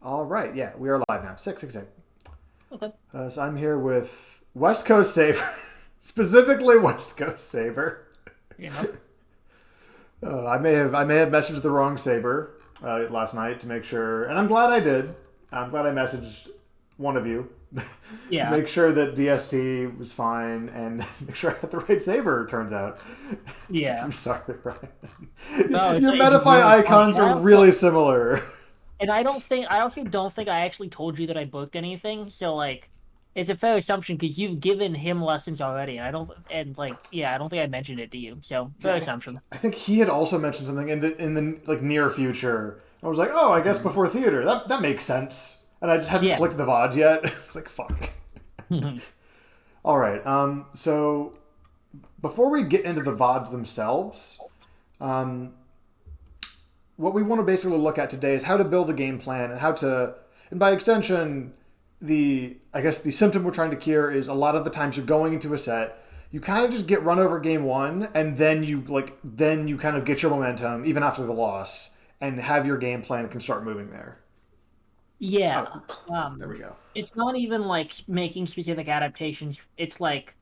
All right, yeah, we are live now. 668. Okay. So I'm here with West Coast Sabre, specifically West Coast Sabre. Yeah. I may have messaged the wrong Sabre last night to make sure, and I'm glad I did. I'm glad I messaged one of you to Yeah. make sure that DST was fine and make sure I had the right Sabre. Turns out, Yeah. I'm sorry, Brian. No, Your it's Metafy really funny. icons And I are also really similar. and I don't think I also don't think I actually told you that I booked anything. So like, it's a fair assumption because you've given him lessons already, and I don't and like yeah, I don't think I mentioned it to you. So Yeah, fair assumption. I think he had also mentioned something in the like near future. I was like, oh, I guess before theater. That makes sense. And I just hadn't Yeah. clicked the VODs yet. It's like fuck. All right. So before we get into the VODs themselves, um, what we want to basically look at today is how to build a game plan and how to, and by extension, I guess the symptom we're trying to cure is a lot of the times you're going into a set, you kind of just get run over game one, and then you kind of get your momentum even after the loss, and have your game plan and can start moving there. Yeah. Oh, there we Um, go. it's not even like making specific adaptations. It's like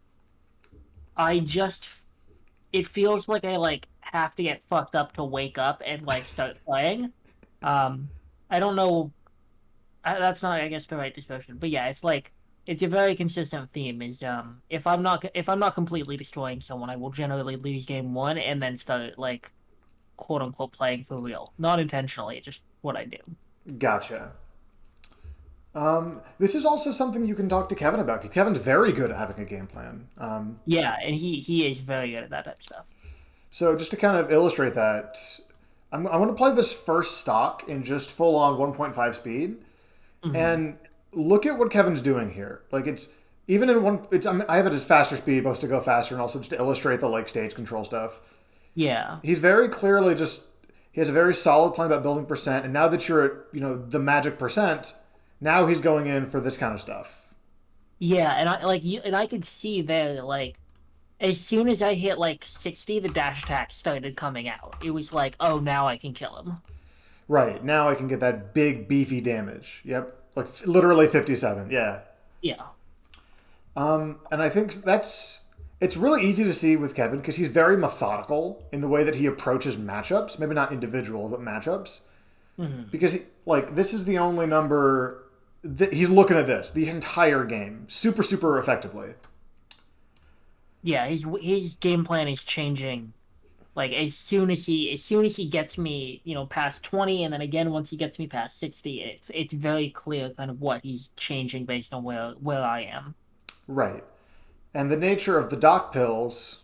I just it feels like I like have to get fucked up to wake up and like start playing. Um, I don't know. That's not, I guess, the right description. But yeah, it's like it's a very consistent theme. Is if I'm not completely destroying someone, I will generally lose game one and then start like quote unquote playing for real, not intentionally, just what I do. Gotcha. This is also something you can talk to Kevin about. 'Cause Kevin's very good at having a game plan. Yeah, and he is very good at that type of stuff. So just to kind of illustrate that, I want to play this first stock in just full on 1.5 speed, Hmm. and look at what Kevin's doing here. Like it's even in one, I have it as faster speed, both to go faster and also just to illustrate the like stage control stuff. Yeah, He's very clearly just he has a very solid plan about building percent, and now that you're at the magic percent, now he's going in for this kind of stuff. yeah, and I like you, and I could see there like as soon as I hit like 60, the dash attack started coming out. It was like, oh, now I can kill him. Right now, I can get that big beefy damage. Yep, like literally 57. Yeah. Yeah, And I think it's really easy to see with Kevin because he's very methodical in the way that he approaches matchups. Maybe not individual, but matchups. hmm, Because this is the only number that he's looking at this the entire game super super effectively. yeah. His game plan is changing. Like as soon as he gets me, past 20, and then again once he gets me past 60, it's very clear kind of what he's changing based on where I am. Right. And the nature of the doc pills,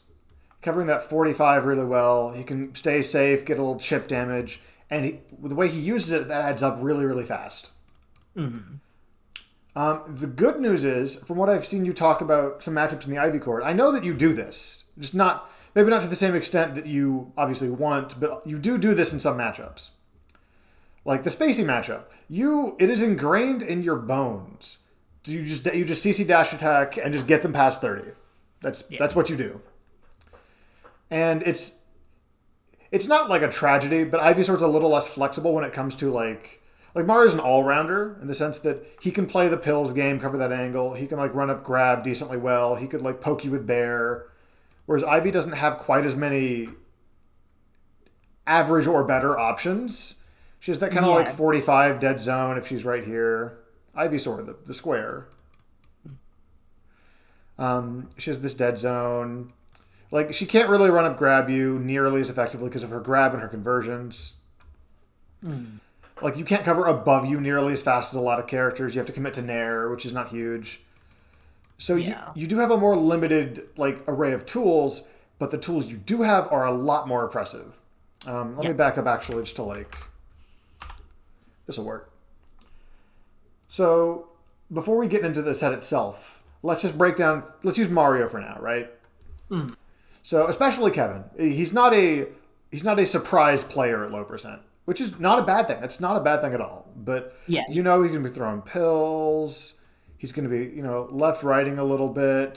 covering that 45 really well. He can stay safe, get a little chip damage, and the way he uses it, that adds up really really fast. Hmm. The good news is, from what I've seen you talk about some matchups in the Ivy Court, I know that you do this. Just not, maybe not to the same extent that you obviously want, but you do this in some matchups. Like the Spacey matchup, it is ingrained in your bones. You just CC dash attack and just get them past 30. Yeah, That's what you do. And it's not like a tragedy, but Ivysaur's a little less flexible when it comes to like Mario's an all rounder in the sense that he can play the pills game, cover that angle. He can like run up grab decently well. He could like poke you with bear. Whereas Ivy doesn't have quite as many average or better options. She has that kind of like yeah, 45 dead zone if she's right here. Ivysaur, the square. She has this dead zone. Like she can't really run up grab you nearly as effectively because of her grab and her conversions. mm, Like you can't cover above you nearly as fast as a lot of characters. You have to commit to nair, which is not huge. So you yeah, you do have a more limited like array of tools, but the tools you do have are a lot more oppressive. Let yeah. me back up actually just to like this will work. So before we get into the set itself, let's just break down. Let's use Mario for now, right? Mm, So especially Kevin, he's not a surprise player at low percent, which is not a bad thing. That's not a bad thing at all. But yeah, he's gonna be throwing pills. He's gonna be left righting a little bit.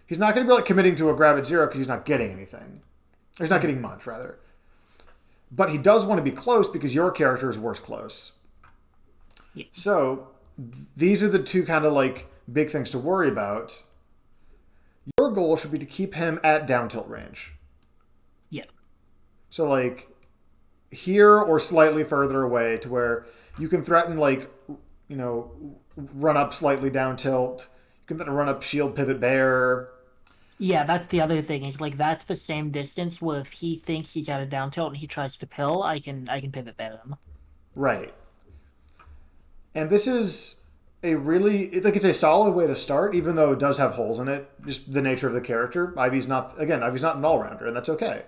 He's not gonna be like committing to a grab at zero because he's not getting anything. He's not mm, getting much rather. But he does want to be close because your character is worse close. Yeah. So these are the two kind of like big things to worry about. Your goal should be to keep him at down tilt range. Yeah. So like here or slightly further away to where you can threaten like, you know, run up slightly down tilt. You can then run up shield pivot bear. Yeah, that's the other thing. Is like that's the same distance where if he thinks he's at a down tilt and he tries to pill, I can pivot bear him. Right. And this is a really like it's a solid way to start, even though it does have holes in it. Just the nature of the character. Ivy's not an all rounder, and that's okay.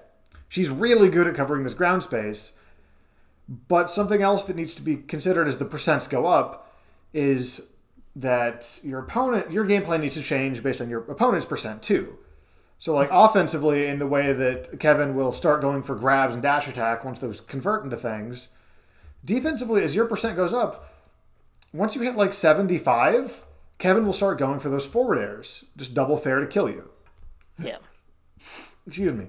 She's really good at covering this ground space. But something else that needs to be considered as the percents go up is that your game plan needs to change based on your opponent's percent too. So like offensively, in the way that Kevin will start going for grabs and dash attack once those convert into things. Defensively, as your percent goes up, once you hit like 75, Kevin will start going for those forward airs. Just double fair to kill you. Yeah. Excuse me.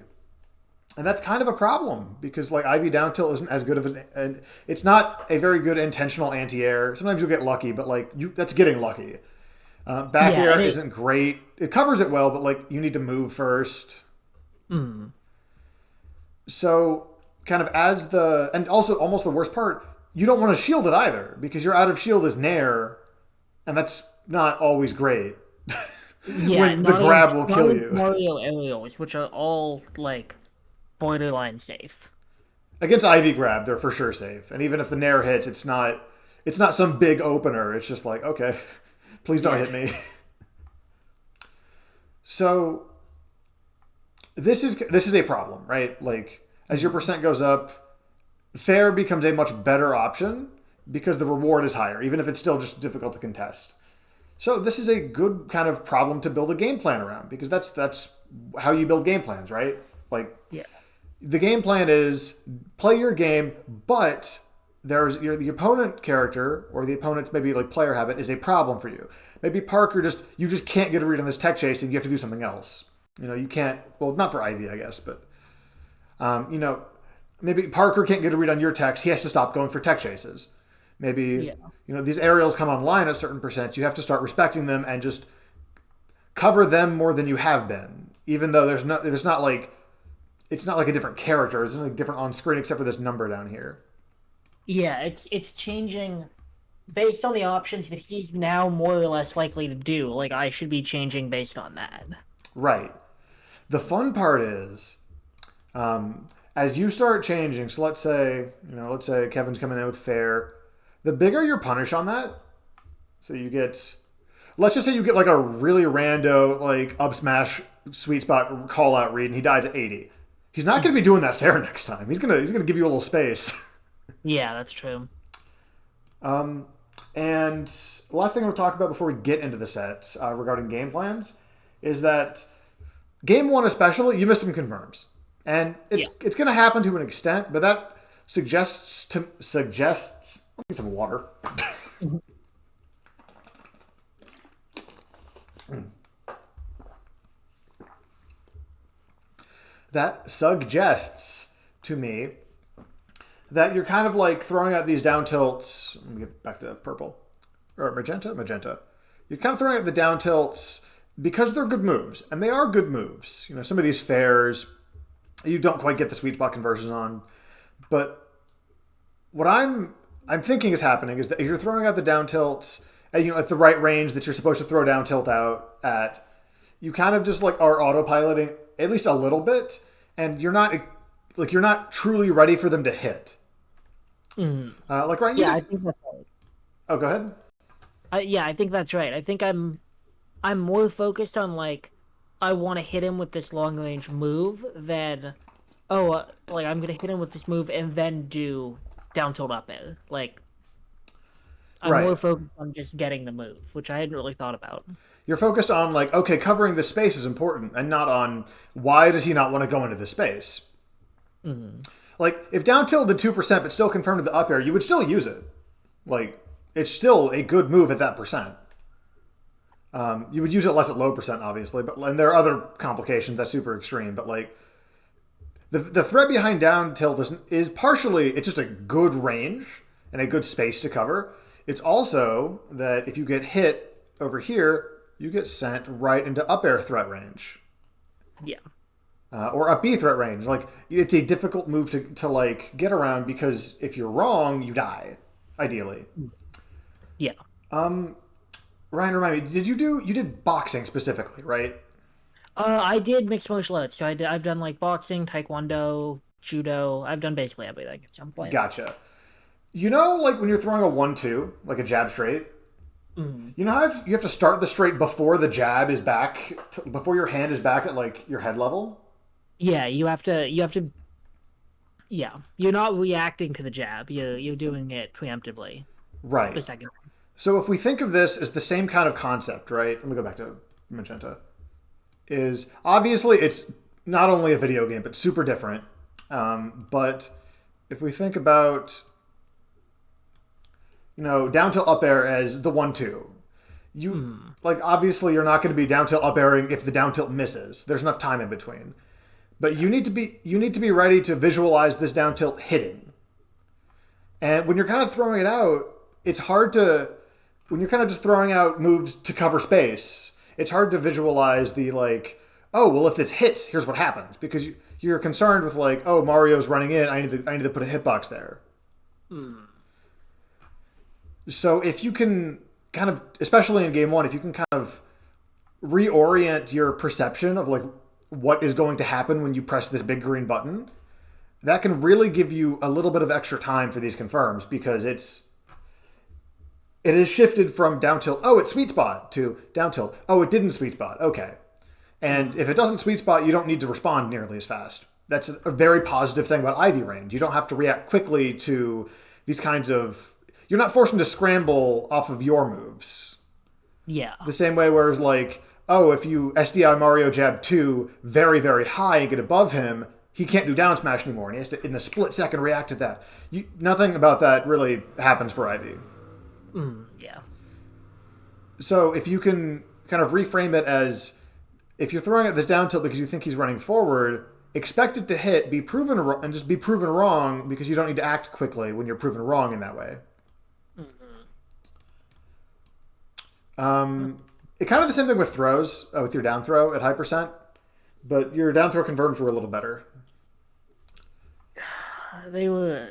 And that's kind of a problem because like Ivy down tilt isn't as good of an it's not a very good intentional anti-air. Sometimes you'll get lucky, but like that's getting lucky. Back air isn't great. It covers it well, but like you need to move first. Mm. So kind of and also almost the worst part, you don't want to shield it either because your out of shield is nair, and that's not always great. Yeah, when the grab will kill you. Mario aerials, which are all like borderline safe. Against Ivy grab, they're for sure safe. And even if the nair hits, it's not some big opener. It's just like, okay, please don't hit me. So this is a problem, right? Like as your percent goes up, fair becomes a much better option because the reward is higher, even if it's still just difficult to contest. So this is a good kind of problem to build a game plan around because that's how you build game plans, right? Like the game plan is play your game, but there's the opponent character or the opponent's maybe like player habit is a problem for you. Maybe Parker you just can't get a read on this tech chase and you have to do something else. You know, you can't. Well, not for Ivy, I guess, but you know, maybe Parker can't get a read on your techs. He has to stop going for tech chases. Maybe you know these aerials come online at certain percents. You have to start respecting them and just cover them more than you have been, even though there's not like. It's not like a different character. It's like different on screen except for this number down here. Yeah, it's changing based on the options that he's now more or less likely to do. Like I should be changing based on that. Right. The fun part is, as you start changing. So let's say Kevin's coming in with fair. The bigger your punish on that, so you get. Let's just say you get like a really rando like up smash sweet spot call out read, and he dies at 80. He's not going to be doing that fair next time. He's gonna give you a little space. Yeah, that's true. And the last thing I want to talk about before we get into the sets regarding game plans is that game one especially, you miss some confirms, and it's going to happen to an extent, but that suggests. Let me get some water. That suggests to me that you're kind of like throwing out these down tilts. Let me get back to purple. Or magenta. You're kind of throwing out the down tilts because they're good moves. And they are good moves. You know, some of these fairs, you don't quite get the sweet spot conversion on. But what I'm thinking is happening is that if you're throwing out the down tilts at, you know, at the right range that you're supposed to throw down tilt out at, you kind of just like are autopiloting at least a little bit, and you're not truly ready for them to hit. Like right? Yeah, I think that's right. Oh, go ahead. I think that's right. I think I'm more focused on like I want to hit him with this long range move than like I'm gonna hit him with this move and then do down tilt up air. Like I'm more focused on just getting the move, which I hadn't really thought about. You're focused on like, okay, covering the space is important, and not on why does he not want to go into the space. Mm-hmm. Like if down tilt did 2% but still confirmed the up air, you would still use it. Like it's still a good move at that percent. You would use it less at low percent, obviously, and there are other complications that's super extreme. But like the threat behind down tilt is partially it's just a good range and a good space to cover. It's also that if you get hit over here, you get sent right into up air threat range. Yeah. Or up B threat range. Like, it's a difficult move to like get around because if you're wrong, you die, ideally. Yeah. Ryan, remind me, you did boxing specifically, right? I did mixed martial arts. So I've done like boxing, taekwondo, judo. I've done basically everything at some point. Gotcha. You know, like when you're throwing a 1-2, like a jab straight, Mm. you know how you have to start the straight before the jab is back, before your hand is back at like your head level? Yeah, you have to. Yeah, you're not reacting to the jab. You're doing it preemptively. Right. The second. So if we think of this as the same kind of concept, right? Let me go back to Magenta. Is obviously it's not only a video game, but super different. But if we think about, down tilt up air as the 1-2, like obviously you're not going to be down tilt up airing if the down tilt misses. There's enough time in between. But you need to be ready to visualize this down tilt hitting. And when you're kind of throwing it out, it's hard to when you're kind of just throwing out moves to cover space. It's hard to visualize the like, oh well, if this hits, here's what happens because you're concerned with like, oh Mario's running in, I need to put a hitbox there. So if you can kind of, especially in game one, if you can kind of reorient your perception of like what is going to happen when you press this big green button, that can really give you a little bit of extra time for these confirms because it has shifted from down tilt, oh, it's sweet spot, to down tilt, oh, it didn't sweet spot, okay. And if it doesn't sweet spot, you don't need to respond nearly as fast. That's a very positive thing about Ivy range. You don't have to react quickly to these kinds of... You're not forced to scramble off of your moves. Yeah. The same way whereas like, oh, if you SDI Mario jab 2 very, very high and get above him, he can't do down smash anymore. And he has to, in a split second, react to that. Nothing about that really happens for Ivy. Yeah. So if you can kind of reframe it as, if you're throwing at this down tilt because you think he's running forward, expect it to hit, be proven and just be proven wrong because you don't need to act quickly when you're proven wrong in that way. It kind of the same thing with throws, with your down throw at high percent, but your down throw confirms were a little better. They were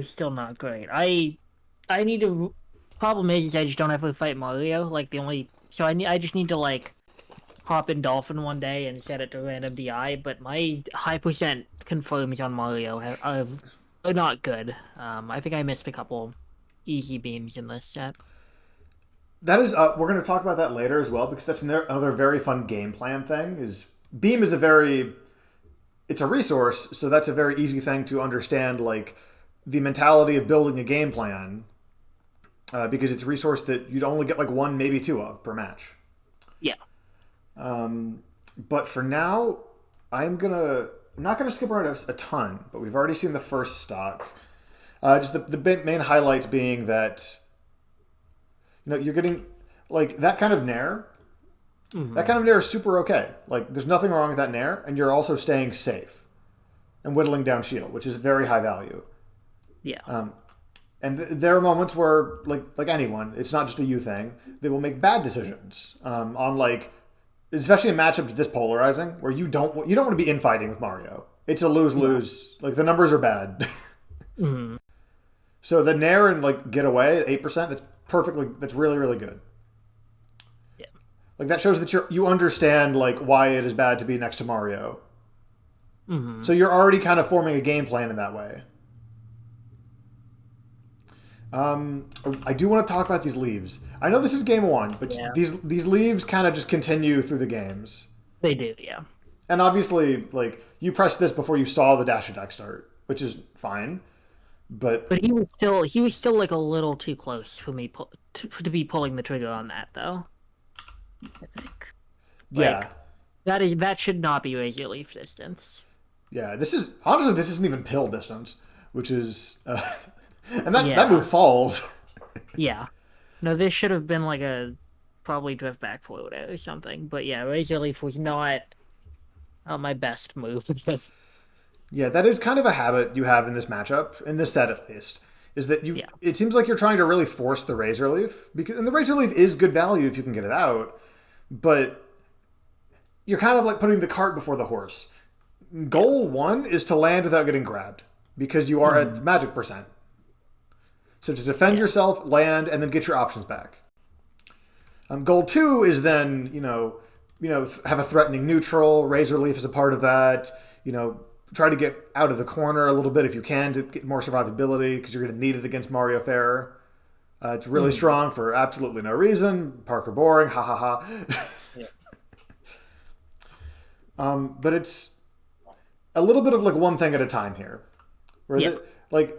still not great. I need to. Problem is I just don't have to fight Mario. Like I just need to like hop in Dolphin one day and set it to random DI. But my high percent confirms on Mario are not good. I think I missed a couple easy beams in this set. That is, we're going to talk about that later as well because that's another very fun game plan thing. Is beam is it's a resource, so that's a very easy thing to understand. Like the mentality of building a game plan. Because it's a resource that you'd only get like one, maybe two of per match. Yeah. But for now, I'm not gonna skip around a ton, but we've already seen the first stock. Just the main highlights being that you're getting like that kind of nair. That kind of nair is super okay. Like there's nothing wrong with that nair, and you're also staying safe and whittling down shield, which is very high value. Yeah. And there are moments where, like anyone, it's not just a you thing. They will make bad decisions on like, especially in matchups this polarizing, where you don't want to be infighting with Mario. It's a lose-lose. Like the numbers are bad. So the nair and like get away at 8%. That's really really good. Yeah. Like that shows that you understand like why it is bad to be next to Mario. So you're already kind of forming a game plan in that way. I do want to talk about these leaves. I know this is game one, but these leaves kind of just continue through the games. They do, yeah. And obviously, like you pressed this before you saw the dash attack start, which is fine. But he was still like a little too close for me to be pulling the trigger on that though. I think. Yeah. That should not be razor leaf distance. Yeah, this isn't even pill distance, which is. And that move falls. Yeah. No, this should have been like probably drift back forward or something. But yeah, Razor Leaf was not my best move. Yeah, that is kind of a habit you have in this matchup, in this set at least, is that Yeah. it seems like you're trying to really force the Razor Leaf, and the Razor Leaf is good value if you can get it out, but you're kind of like putting the cart before the horse. Goal 1 is to land without getting grabbed, because you are at magic percent. So to defend yourself, land, and then get your options back. Goal 2 is then, have a threatening neutral. Razor Leaf is a part of that. Try to get out of the corner a little bit if you can to get more survivability, because you're going to need it against Mario Fair. It's really strong for absolutely no reason. Parker boring, ha ha ha. But it's a little bit of like one thing at a time here. Whereas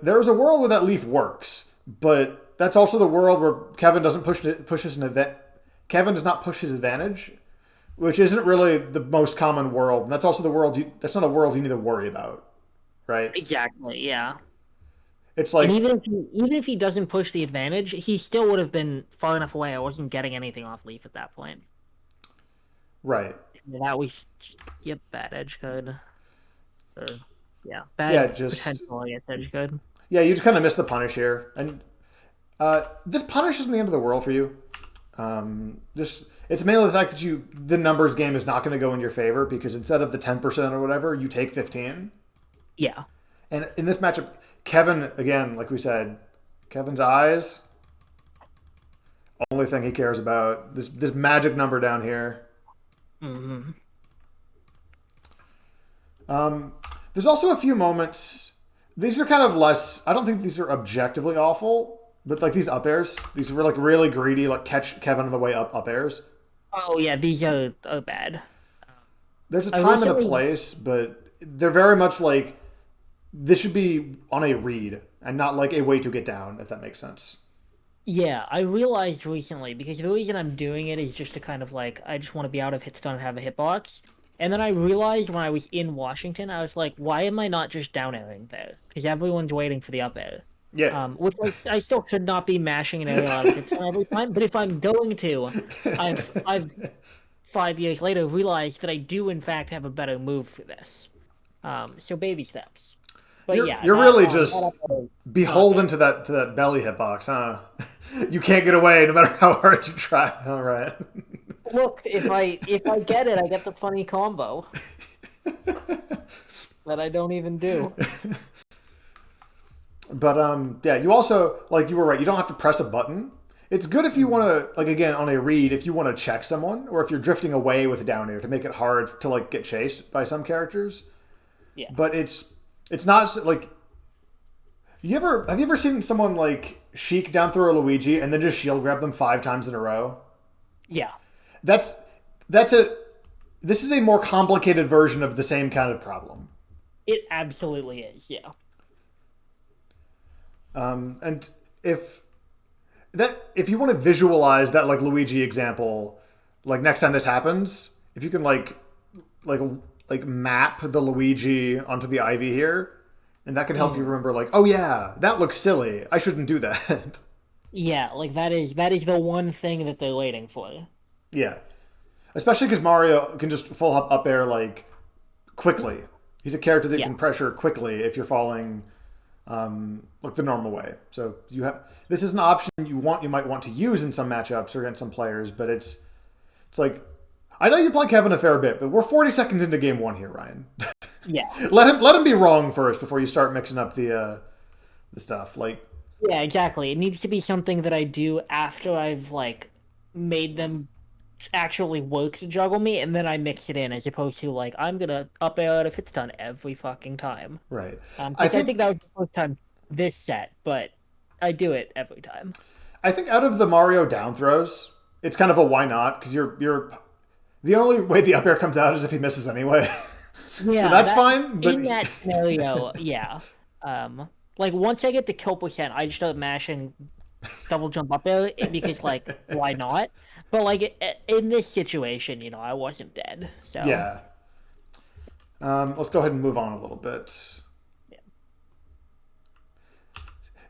there's a world where that leaf works, but that's also the world where Kevin doesn't Kevin does not push his advantage, which isn't really the most common world. And that's also the world that's not a world you need to worry about, right? Exactly. Yeah. It's like, and even if he doesn't push the advantage, he still would have been far enough away. I wasn't getting anything off Leaf at that point. right. That was bad edge code. Bad just potential against edge code. Yeah, you just kind of miss the punish here, and this punish isn't the end of the world for you. It's mainly the fact that the numbers game is not going to go in your favor, because instead of the 10% or whatever, you take 15. Yeah. And in this matchup, Kevin, again, like we said, Kevin's eyes, only thing he cares about, this magic number down here. Mm-hmm. There's also a few moments. These are kind of less. I don't think these are objectively awful, but like these up airs, these were like really greedy, like catch Kevin on the way up airs. Oh yeah, these are bad. There's a time and a place, but they're very much like this should be on a read and not like a way to get down, if that makes sense. Yeah, I realized recently, because the reason I'm doing it is just to kind of like, I just want to be out of hit stun and have a hitbox. And then I realized when I was in Washington, I was like, why am I not just down airing there? Because everyone's waiting for the up air. Yeah. Which I still should not be mashing an aerial out of hit stun every time, but if I'm going to, I've 5 years later realized that I do in fact have a better move for this. So baby steps. But you're really just beholden to that belly hitbox, huh? You can't get away no matter how hard you try. All right. Look, if I get it, I get the funny combo that I don't even do. But you also, like, you were right. You don't have to press a button. It's good if you want to, like, again, on a read, if you want to check someone, or if you're drifting away with down air to make it hard to like get chased by some characters. Yeah. But it's not like. Have you ever seen someone like Sheik down throw a Luigi and then just shield grab them 5 times in a row? Yeah. This is a more complicated version of the same kind of problem. It absolutely is, yeah. And if you want to visualize that like Luigi example, like next time this happens, if you can like map the Luigi onto the Ivy here, and that can help you remember like, oh yeah, that looks silly. I shouldn't do that. Yeah, like that is the one thing that they're waiting for. Yeah. Especially because Mario can just full up air like quickly. He's a character that can pressure quickly if you're falling like the normal way. So this is an option you might want to use in some matchups or against some players, but it's like, I know you play Kevin a fair bit, but we're 40 seconds into game 1 here, Ryan. Yeah. let him be wrong first before you start mixing up the stuff. Like, yeah, exactly. It needs to be something that I do after I've like made them actually work to juggle me, and then I mix it in, as opposed to like I'm gonna up air out of hit stun every fucking time. Right. I think that was the first time this set, but I do it every time. I think out of the Mario down throws, it's kind of a why not, because you're the only way the up air comes out is if he misses anyway. Yeah, so that's fine. But in that scenario, yeah. Like once I get the kill percent, I just start mashing double jump up air because like why not? But like in this situation, I wasn't dead. So yeah. Let's go ahead and move on a little bit. Yeah.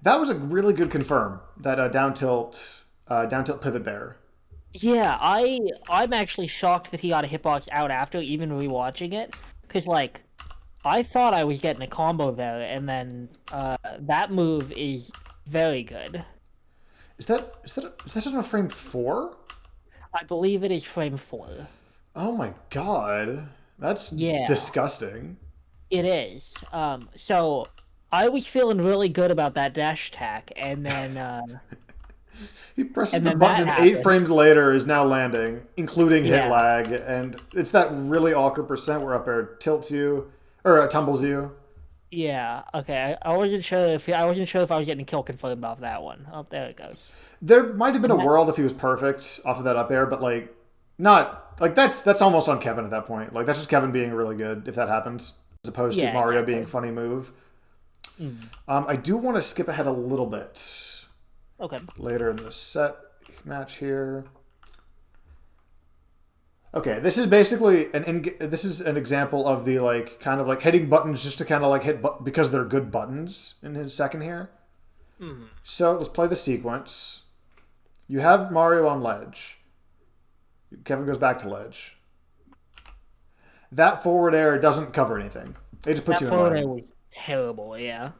That was a really good confirm. That down tilt pivot bear. Yeah, I'm actually shocked that he got a hitbox out after even rewatching it, because like I thought I was getting a combo there, and then that move is Very good. Is that on a frame 4? I believe it is frame 4. Oh my god. That's Yeah, disgusting. it is. So I was feeling really good about that dash attack, He presses and the then button that and 8 happened. frames later is now landing, including hit Yeah, lag, and it's that really awkward percent where up air tilts you or tumbles you. yeah. Okay, I wasn't sure if I was getting kill confirmed off that one. Oh, there it goes. There might have been a And that, world if he was perfect off of that up air, but like not like that's almost on Kevin at that point. Like that's just Kevin being really good if that happens, as opposed to yeah, Mario being exactly. funny move. Mm, I do want to skip ahead a little bit okay. later in the set match here. Okay, this is basically this is an example of the like kind of like hitting buttons just to kind of like because they're good buttons in his second here. Mm, So let's play the sequence. You have Mario on ledge. Kevin goes back to ledge. That forward air doesn't cover anything. It just puts that you in forward lag. air was terrible. Yeah,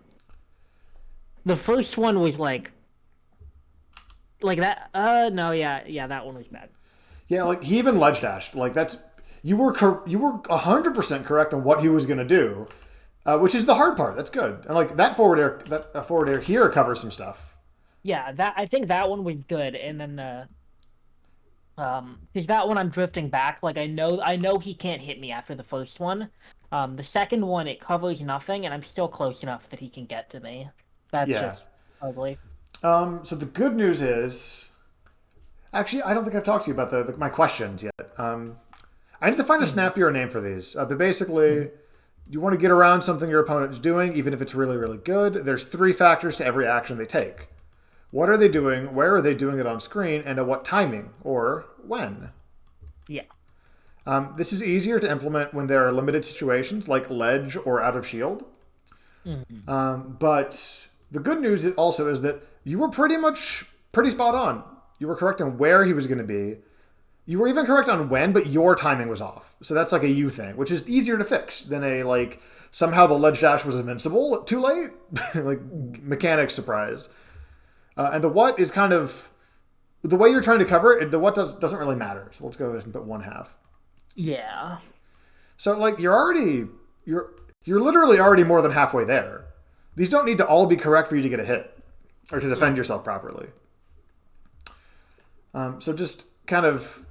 the first one was like that. No, yeah, yeah, that one was bad. Yeah, like he even ledge dashed. Like that's you were 100% correct on what he was gonna do, which is the hard part. That's good. And like that forward air here covers some stuff. Yeah, that I think that one was good, and then because that one I'm drifting back. Like I know he can't hit me after the first one. The second one it covers nothing, and I'm still close enough that he can get to me. That's Yeah. just ugly. So the good news is, actually, I don't think I've talked to you about my questions yet. I need to find a Mhm. snappier name for these. But basically, you want to get around something your opponent's doing, even if it's really, really good. There's 3 factors to every action they take. What are they doing? Where are they doing it on screen? And at what timing or when? Yeah. This is easier to implement when there are limited situations like ledge or out of shield. Mhm. But the good news also is that you were pretty spot on. You were correct on where he was going to be. You were even correct on when, but your timing was off. So that's like a you thing, which is easier to fix than a like somehow the ledge dash was invincible too late, like Mhm. mechanics surprise. And the what is kind of the way you're trying to cover it. The what doesn't really matter. So let's go ahead and put 1/2. Yeah. So like you're literally already more than halfway there. These don't need to all be correct for you to get a hit or to defend Mhm. yourself properly. So just kind of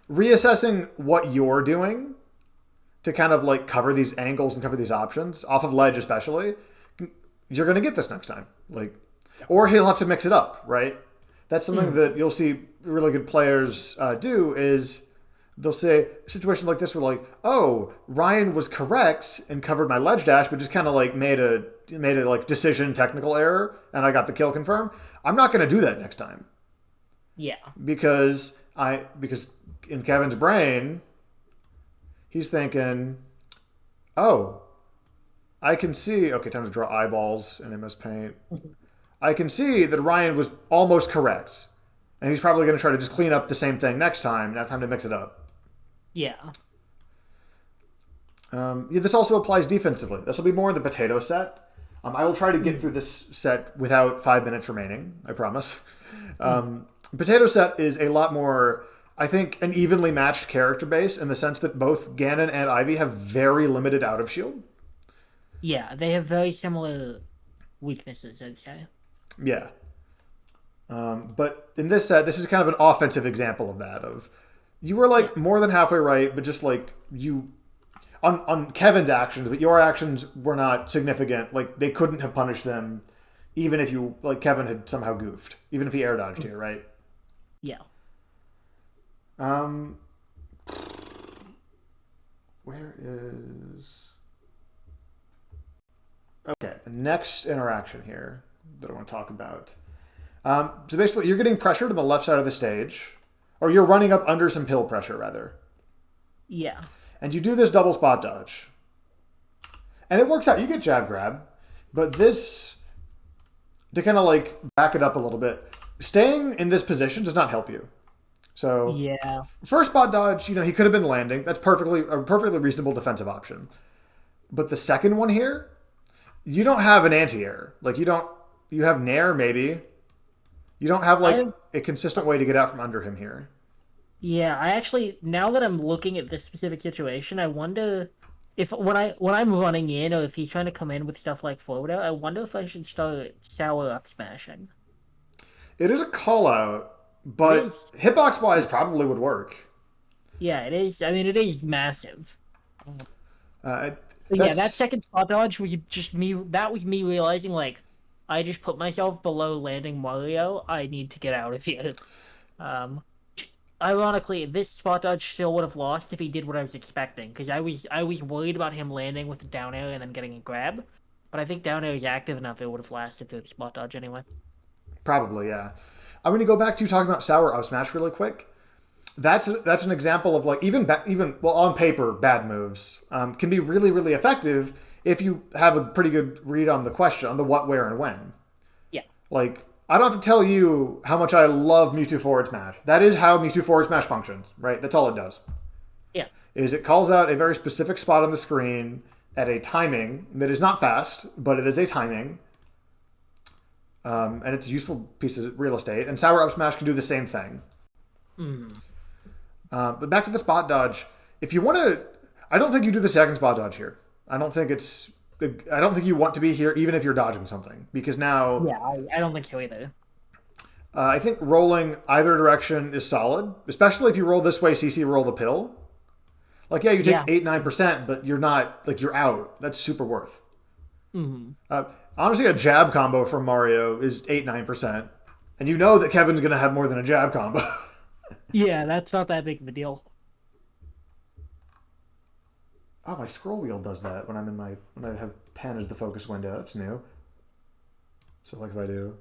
reassessing what you're doing to kind of like cover these angles and cover these options off of ledge, especially. You're going to get this next time, like, or he'll have to mix it up, right? That's something Mhm. that you'll see really good players do is they'll say situations like this were like, oh, Ryan was correct and covered my ledge dash, but just kind of like made a like decision technical error, and I got the kill confirm. I'm not going to do that next time Yeah. because in Kevin's brain, he's thinking, oh, I can see. Okay, time to draw eyeballs in MS Paint. Mhm. I can see that Ryan was almost correct, and he's probably going to try to just clean up the same thing next time. Now time to mix it up. Yeah. Yeah, this also applies defensively. This will be more in the potato set. I will try to get Mhm. through this set without 5 minutes remaining. I promise. Mhm. Potato set is a lot more, I think, an evenly matched character base in the sense that both Ganon and Ivy have very limited out of shield. Yeah, they have very similar weaknesses, I'd say. Yeah. But in this set, this is kind of an offensive example of that. Of you were Yeah. like more than halfway right, but just like you on Kevin's actions, but your actions were not significant. Like they couldn't have punished them, even if you like Kevin had somehow goofed, even if he air dodged Mhm. here, right? Yeah. Um, where is okay? The next interaction here that I want to talk about. So basically, you're getting pressured on the left side of the stage, or you're running up under some pill pressure rather, Yeah. and you do this double spot dodge, and it works out. You get jab grab, but this to kind of like back it up a little bit. Staying in this position does not help you. So Yeah. first spot dodge, he could have been landing. That's perfectly reasonable defensive option. But the second one here, you don't have an anti-air. Like you don't. You have Nair, maybe. You don't have like I a consistent way to get out from under him here. Yeah, I actually now that I'm looking at this specific situation, I wonder if when I'm running in or if he's trying to come in with stuff like Float Out, I wonder if I should start sour up smashing. It is a call out, It but is, hitbox wise probably would work. yeah, it is. I mean, it is massive. Uh, But yeah, that that's second spot dodge was just me. That was me realizing like I just put myself below landing Mario. I need to get out of here. Um, Ironically, this spot dodge still would have lost if he did what I was expecting, because I was worried about him landing with the down air and then getting a grab. But I think down air is active enough; it would have lasted through the spot dodge anyway. probably, yeah. I'm going to go back to talking about sour up smash really quick. That's an example of like even well on paper bad moves can be really really effective if you have a pretty good read on the question on the what, where, and when. Yeah, Like I don't have to tell you how much I love Mewtwo forward smash. That is how Mewtwo forward smash functions, right? That's all it does. yeah, Is it calls out a very specific spot on the screen at a timing that is not fast, but it is a timing, and it's a useful piece of real estate. And sour up smash can do the same thing. mm. But back to the spot dodge. If you want to, I don't think you do the second spot dodge here. I don't think it's. I don't think you want to be here, even if you're dodging something, because now Yeah. I don't think so either. I think rolling either direction is solid, especially if you roll this way. CC roll the pill. Like yeah, you take Yeah. 8-9%, but you're not like you're out. That's super worth. Mm. Honestly, a jab combo from Mario is 8-9%, and you know that Kevin's gonna have more than a jab combo. Yeah, that's not that big of a deal. Oh, my scroll wheel does that when I'm in my when I have pen as the focus window. That's new. So like if I do,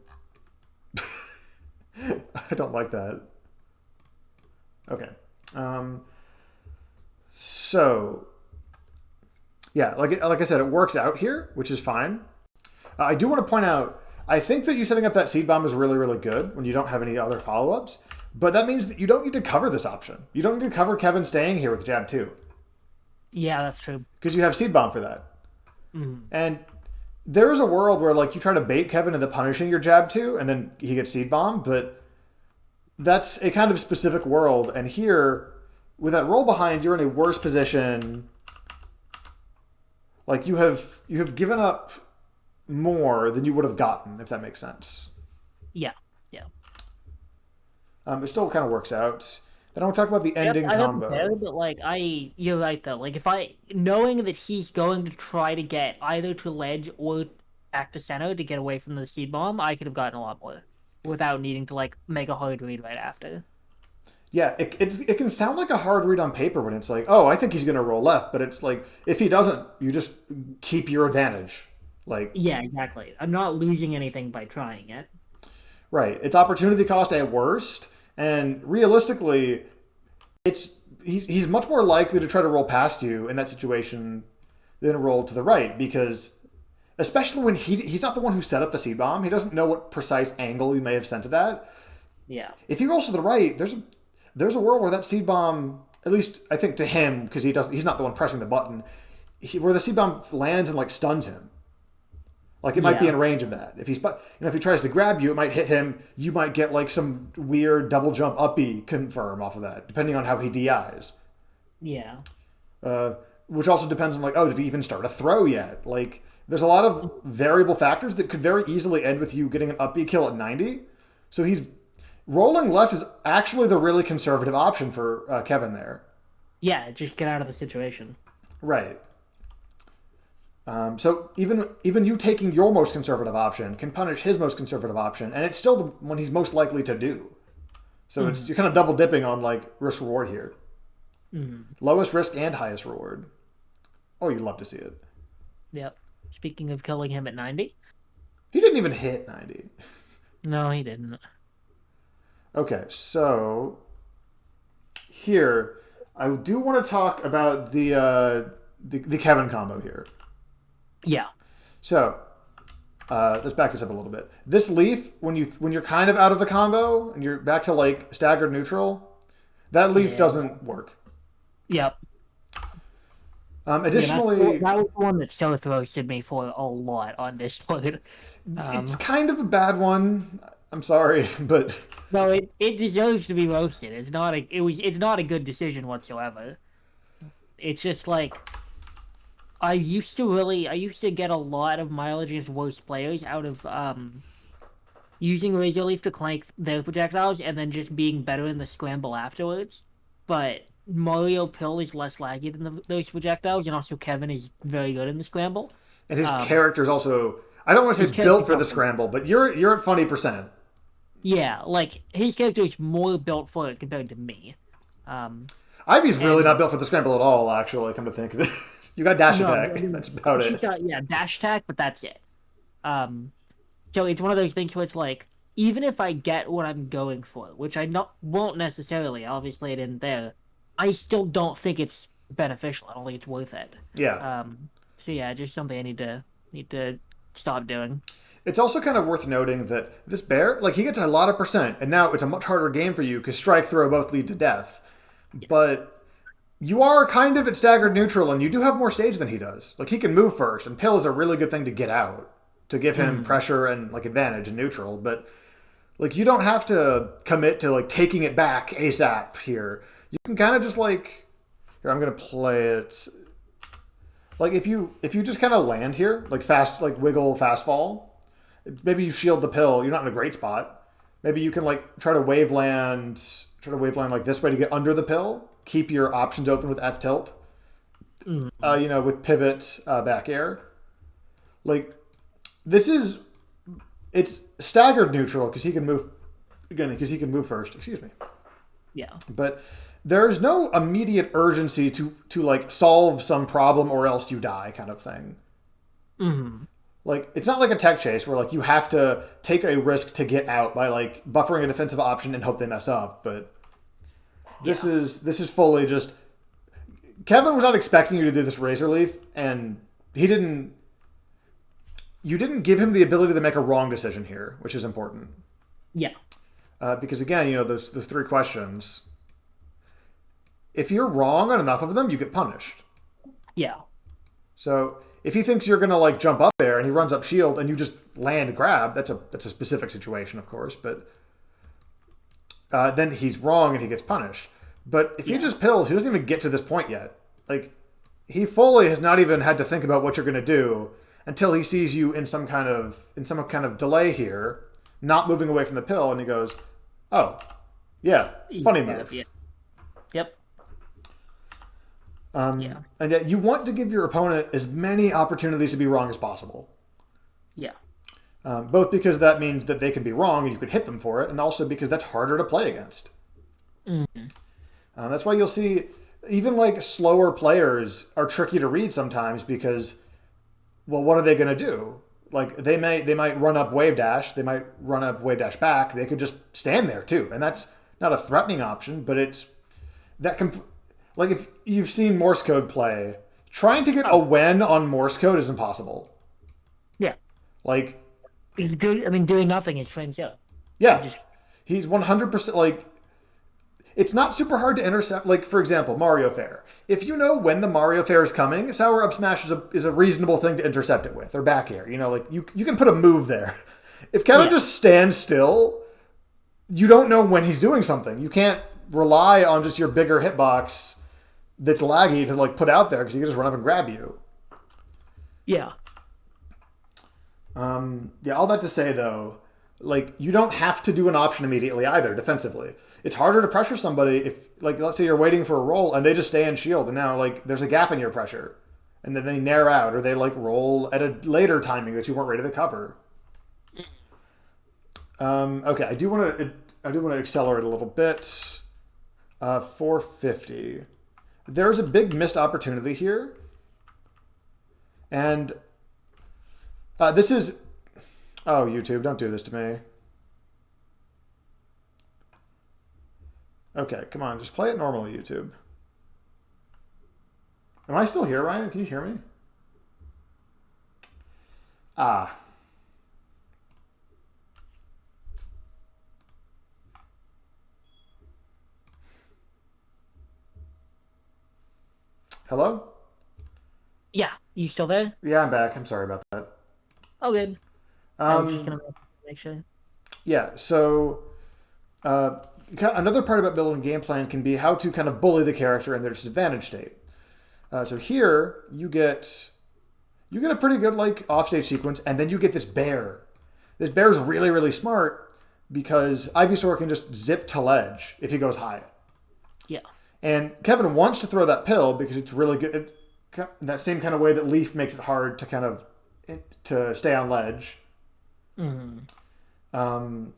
I don't like that. Okay. So yeah, like I said, it works out here, which is fine. I do want to point out. I think that you setting up that seed bomb is really really good when you don't have any other follow ups. But that means that you don't need to cover this option. You don't need to cover Kevin staying here with jab 2. Yeah, that's true. Because you have seed bomb for that. Mm. And there is a world where like you try to bait Kevin into punishing your jab 2 and then he gets seed bomb, but that's a kind of specific world. And here, with that roll behind, you're in a worse position. Like you have given up more than you would have gotten, if that makes sense. Yeah, yeah. It still kind of works out. Then I want to talk about the ending I have combo. prepared, but like you're right though. Like if I knowing that he's going to try to get either to ledge or back to center to get away from the seed bomb, I could have gotten a lot more without needing to like make a hard read right after. Yeah, it can sound like a hard read on paper when it's like, oh, I think he's going to roll left, but it's like if he doesn't, you just keep your advantage. Like, Yeah, exactly. I'm not losing anything by trying it. right, it's opportunity cost at worst, and realistically, he's much more likely to try to roll past you in that situation than roll to the right because especially when he's not the one who set up the seed bomb, he doesn't know what precise angle you may have sent it at. Yeah. If he rolls to the right, there's a world where that seed bomb, at least I think to him, because he's not the one pressing the button, where the seed bomb lands and like stuns him. Like it might be Yeah. in range of that. If if he tries to grab you, it might hit him. You might get like some weird double jump uppy confirm off of that, depending on how he DIs. Yeah. Which also depends on like, oh, did he even start a throw yet? Like, there's a lot of variable factors that could very easily end with you getting an uppy kill at 90. So he's rolling left is actually the really conservative option for Kevin there. Yeah, just get out of the situation. Right. So even you taking your most conservative option can punish his most conservative option, and it's still the one he's most likely to do. So you're kind of double dipping on like risk reward here. Lowest risk and highest reward. Oh, you'd love to see it. Yep. Speaking of killing him at 90. He didn't even hit 90. No, he didn't. Okay, so here I do want to talk about the Kevin combo here. Yeah. So let's back this up a little bit. This leaf, when you're kind of out of the combo and you're back to like staggered neutral, that leaf doesn't work. Yep. Additionally, that was the one that so roasted me for a lot on Discord. it's Um, kind of a bad one. I'm sorry, but no, it deserves to be roasted. It's not a good decision whatsoever. It's just like I used to get a lot of mileage against worse players out of using Razor Leaf to clank their projectiles and then just being better in the scramble afterwards. But Mario Pill is less laggy than those projectiles, and also Kevin is very good in the scramble. and his Um, character is also, I don't want to his say built character's for the also scramble, but you're at funny percent. yeah, like his character is more built for it compared to me. Um, Ivy's really not and built for the scramble at all, actually, come to think of it. You got dash no, I attack. mean That's about she's it. got yeah dash attack, but that's it. Um, So it's one of those things where it's like, even if I get what I'm going for, which I not won't necessarily, obviously it isn't there, I still don't think it's beneficial. I don't think it's worth it. Yeah. So yeah, just something I need to stop doing. It's also kind of worth noting that this bear, like, he gets a lot of percent, and now it's a much harder game for you because strike, throw both lead to death. Yes. But you are kind of at staggered neutral, and you do have more stage than he does. Like, he can move first, and pill is a really good thing to get out to give him Mm. pressure and like advantage in neutral. But like, you don't have to commit to like taking it back ASAP here. You can kind of just like, here, I'm gonna play it. Like, if you just kind of land here, like fast, like wiggle fast fall, maybe you shield the pill. You're not in a great spot. Maybe you can like try to wave land like this way to get under the pill. Keep your options open with F tilt. Mm. With pivot back air. Like, this is, it's staggered neutral because he can move again because he can move first. Excuse me. Yeah. But there's no immediate urgency to like solve some problem or else you die kind of thing. Mm. Like, it's not like a tech chase where like you have to take a risk to get out by like buffering a defensive option and hope they mess up. But Yeah. this is fully just, Kevin was not expecting you to do this razor leaf, and he didn't. You didn't give him the ability to make a wrong decision here, which is important. Yeah. Because again, those three questions. If you're wrong on enough of them, you get punished. Yeah. So if he thinks you're gonna like jump up there and he runs up shield and you just land grab, that's a specific situation, of course. But then he's wrong and he gets punished. But if he Yeah. just pills, he doesn't even get to this point yet. Like, he fully has not even had to think about what you're gonna do until he sees you in some kind of delay here, not moving away from the pill, and he goes, "Oh, yeah, funny Yeah. move." Yeah. Yep. Yeah. And yet you want to give your opponent as many opportunities to be wrong as possible. Yeah. Both because that means that they can be wrong and you can hit them for it, and also because that's harder to play against. Mm. That's why you'll see even like slower players are tricky to read sometimes because, well, what are they going to do? Like, they might run up wave dash, they might run up wave dash back. They could just stand there too, and that's not a threatening option, but it's that like, if you've seen Morse code play, trying to get a when on Morse code is impossible. Yeah. Like, Doing nothing is frames out. You yeah, just he's 100% like, it's not super hard to intercept. Like, for example, Mario Fair. If you know when the Mario Fair is coming, Sour Up Smash is a reasonable thing to intercept it with, or back air. Like, you can put a move there. If Kevin yeah. just stands still, you don't know when he's doing something. You can't rely on just your bigger hitbox that's laggy to like put out there because he can just run up and grab you. Yeah. Yeah, all that to say though, like, you don't have to do an option immediately either defensively. It's harder to pressure somebody if, like, let's say you're waiting for a roll and they just stay in shield and now like there's a gap in your pressure, and then they nair out or they like roll at a later timing that you weren't ready to cover. Okay, I do want to accelerate a little bit. 450. There's a big missed opportunity here, and this is. Oh, YouTube, don't do this to me. Okay, come on, just play it normally, YouTube. Am I still here, Ryan? Can you hear me? Ah. Hello? Yeah, you still there? Yeah, I'm back. I'm sorry about that. Oh, good. I was just Um, gonna make sure. yeah, so another part about building a game plan can be how to kind of bully the character in their disadvantage state. So here you get a pretty good like offstage sequence, and then you get this bear. This bear's really really smart because Ivysaur can just zip to ledge if he goes high. Yeah. And Kevin wants to throw that pill because it's really good. In that same kind of way that Leaf makes it hard to kind of to stay on ledge. Mm-hmm. Um,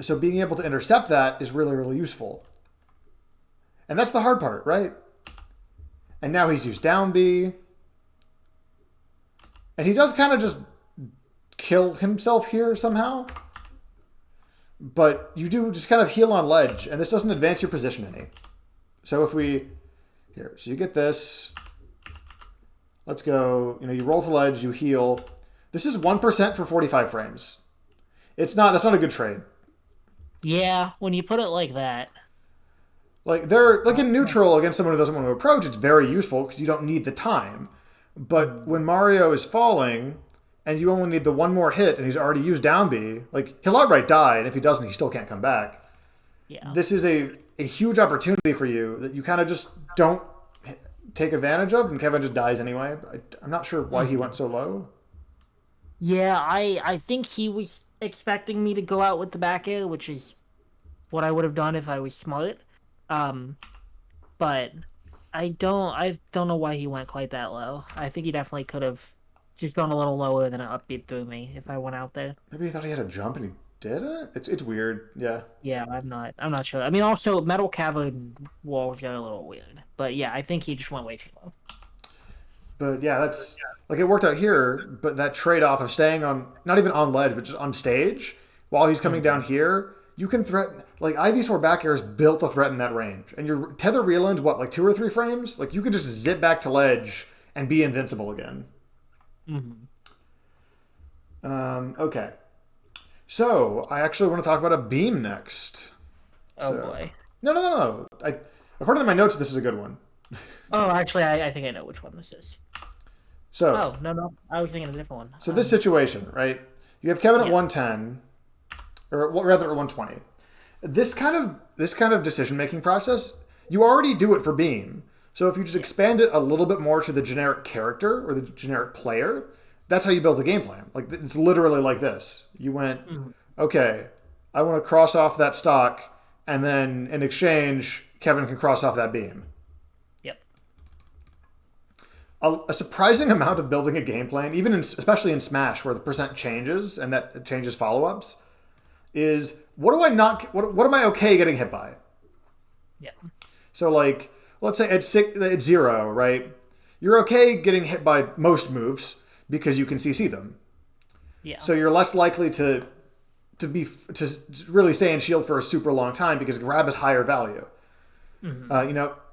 so being able to intercept that is really really useful. And that's the hard part, right? And now he's used down B. And he does kind of just kill himself here somehow. But you do just kind of heal on ledge, and this doesn't advance your position any. So if we... Here, so you get this. Let's go. You roll to ledge, you heal. This is 1% for 45 frames. That's not a good trade. Yeah, when you put it like that. Like they're like in neutral against someone who doesn't want to approach, it's very useful because you don't need the time. But when Mario is falling and you only need the one more hit and he's already used down B, like he'll outright die, and if he doesn't, he still can't come back. Yeah. This is a huge opportunity for you that you kind of just don't take advantage of, and Kevin just dies anyway. I'm not sure why he went so low. Yeah, I think he was expecting me to go out with the back air, which is what I would have done if I was smart. Um, but I don't know why he went quite that low. I think he definitely could have just gone a little lower than an upbeat through me if I went out there. Maybe he thought he had a jump and he didn't. It's weird. Yeah. Yeah, I'm not sure. I mean, also metal cavern walls are a little weird, but yeah, I think he just went way too low. But yeah, that's like it worked out here. But that trade off of staying on, not even on ledge, but just on stage while he's coming down here, you can threaten. Like Ivysaur back air is built to threaten that range, and your tether reelin's what, like 2 or 3 frames? Like you could just zip back to ledge and be invincible again. Mm-hmm. Okay, so I actually want to talk about a beam next. Oh So boy. no. According to my notes, this is a good one. Oh, actually, I think I know which one this is. So Oh, no, I was thinking a different one. so this situation, right? You have Kevin at Yeah, 110, or rather at 120. This kind of decision making process, you already do it for Beam. So if you just yeah, expand it a little bit more to the generic character or the generic player, that's how you build a game plan. Like it's literally like this. You went, mhm, okay, I want to cross off that stock, and then in exchange, Kevin can cross off that beam. yep, A surprising amount of building a game plan, especially in Smash, where the percent changes and that changes follow ups, is what do I not what am I okay getting hit by? yep, So like let's say at 0, right? You're okay getting hit by most moves because you can CC them. yeah, So you're less likely to really stay in shield for a super long time because grab is higher value. hmm,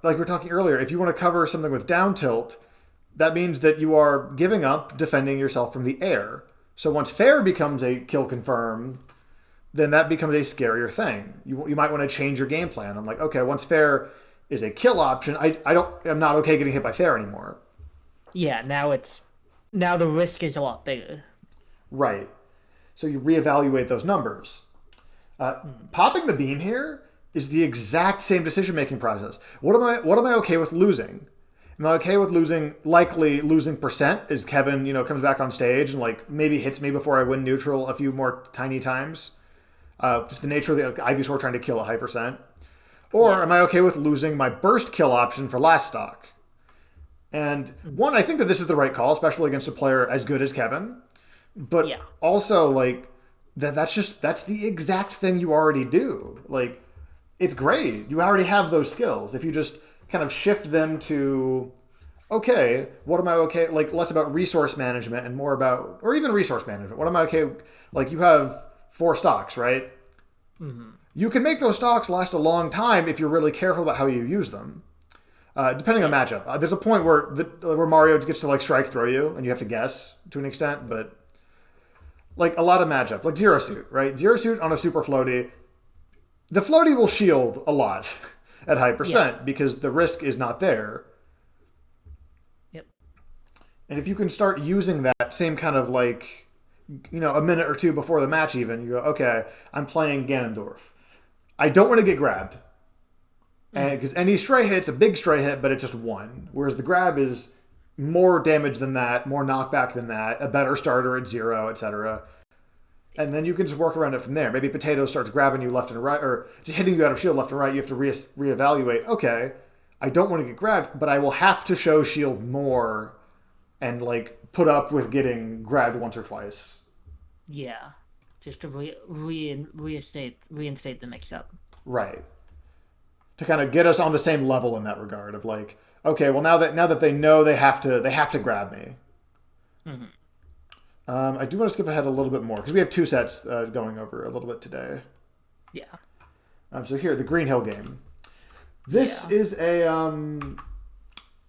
Like we were talking earlier, if you want to cover something with down tilt, that means that you are giving up defending yourself from the air. So once fair becomes a kill confirm, then that becomes a scarier thing. You might want to change your game plan. I'm like, okay, once fair is a kill option, I'm not okay getting hit by fair anymore. yeah. Now the risk is a lot bigger. Right. So you reevaluate those numbers. Popping the beam here is the exact same decision making process. What am I okay with losing? Am I okay with likely losing percent as Kevin, comes back on stage and like maybe hits me before I win neutral a few more tiny times? Just the nature of the Ivysaur trying to kill a high percent. Or Yeah, am I okay with losing my burst kill option for last stock? And one, I think that this is the right call, especially against a player as good as Kevin. But yeah, also, like, that's the exact thing you already do. Like, it's great. You already have those skills. If you just kind of shift them to, okay, what am I okay, like less about resource management and more about, or even resource management. What am I okay, like you have 4 stocks, right? hmm, You can make those stocks last a long time if you're really careful about how you use them. Depending on yeah, matchup, there's a point where Mario gets to like strike throw you, and you have to guess to an extent. But like a lot of matchup, like Zero Suit, right? Zero Suit on a super floaty, the floaty will shield a lot at high yeah, percent because the risk is not there. yep. And if you can start using that same kind of like, a minute or two before the match even, you go, okay, I'm playing Ganondorf. I don't want to get grabbed. Because any stray hit's a big stray hit, but it's just one. Whereas the grab is more damage than that, more knockback than that, a better starter at 0, etc. And then you can just work around it from there. Maybe Potato starts grabbing you left and right, or just hitting you out of shield left and right. You have to reevaluate. Okay, I don't want to get grabbed, but I will have to show shield more and like put up with getting grabbed once or twice. Yeah, just to reinstate the mix-up. Right. To kind of get us on the same level in that regard of like, okay, well now that they know they have to grab me. Mm-hmm. I do want to skip ahead a little bit more because we have 2 sets going over a little bit today. Yeah. So here, the Green Hill game. This is a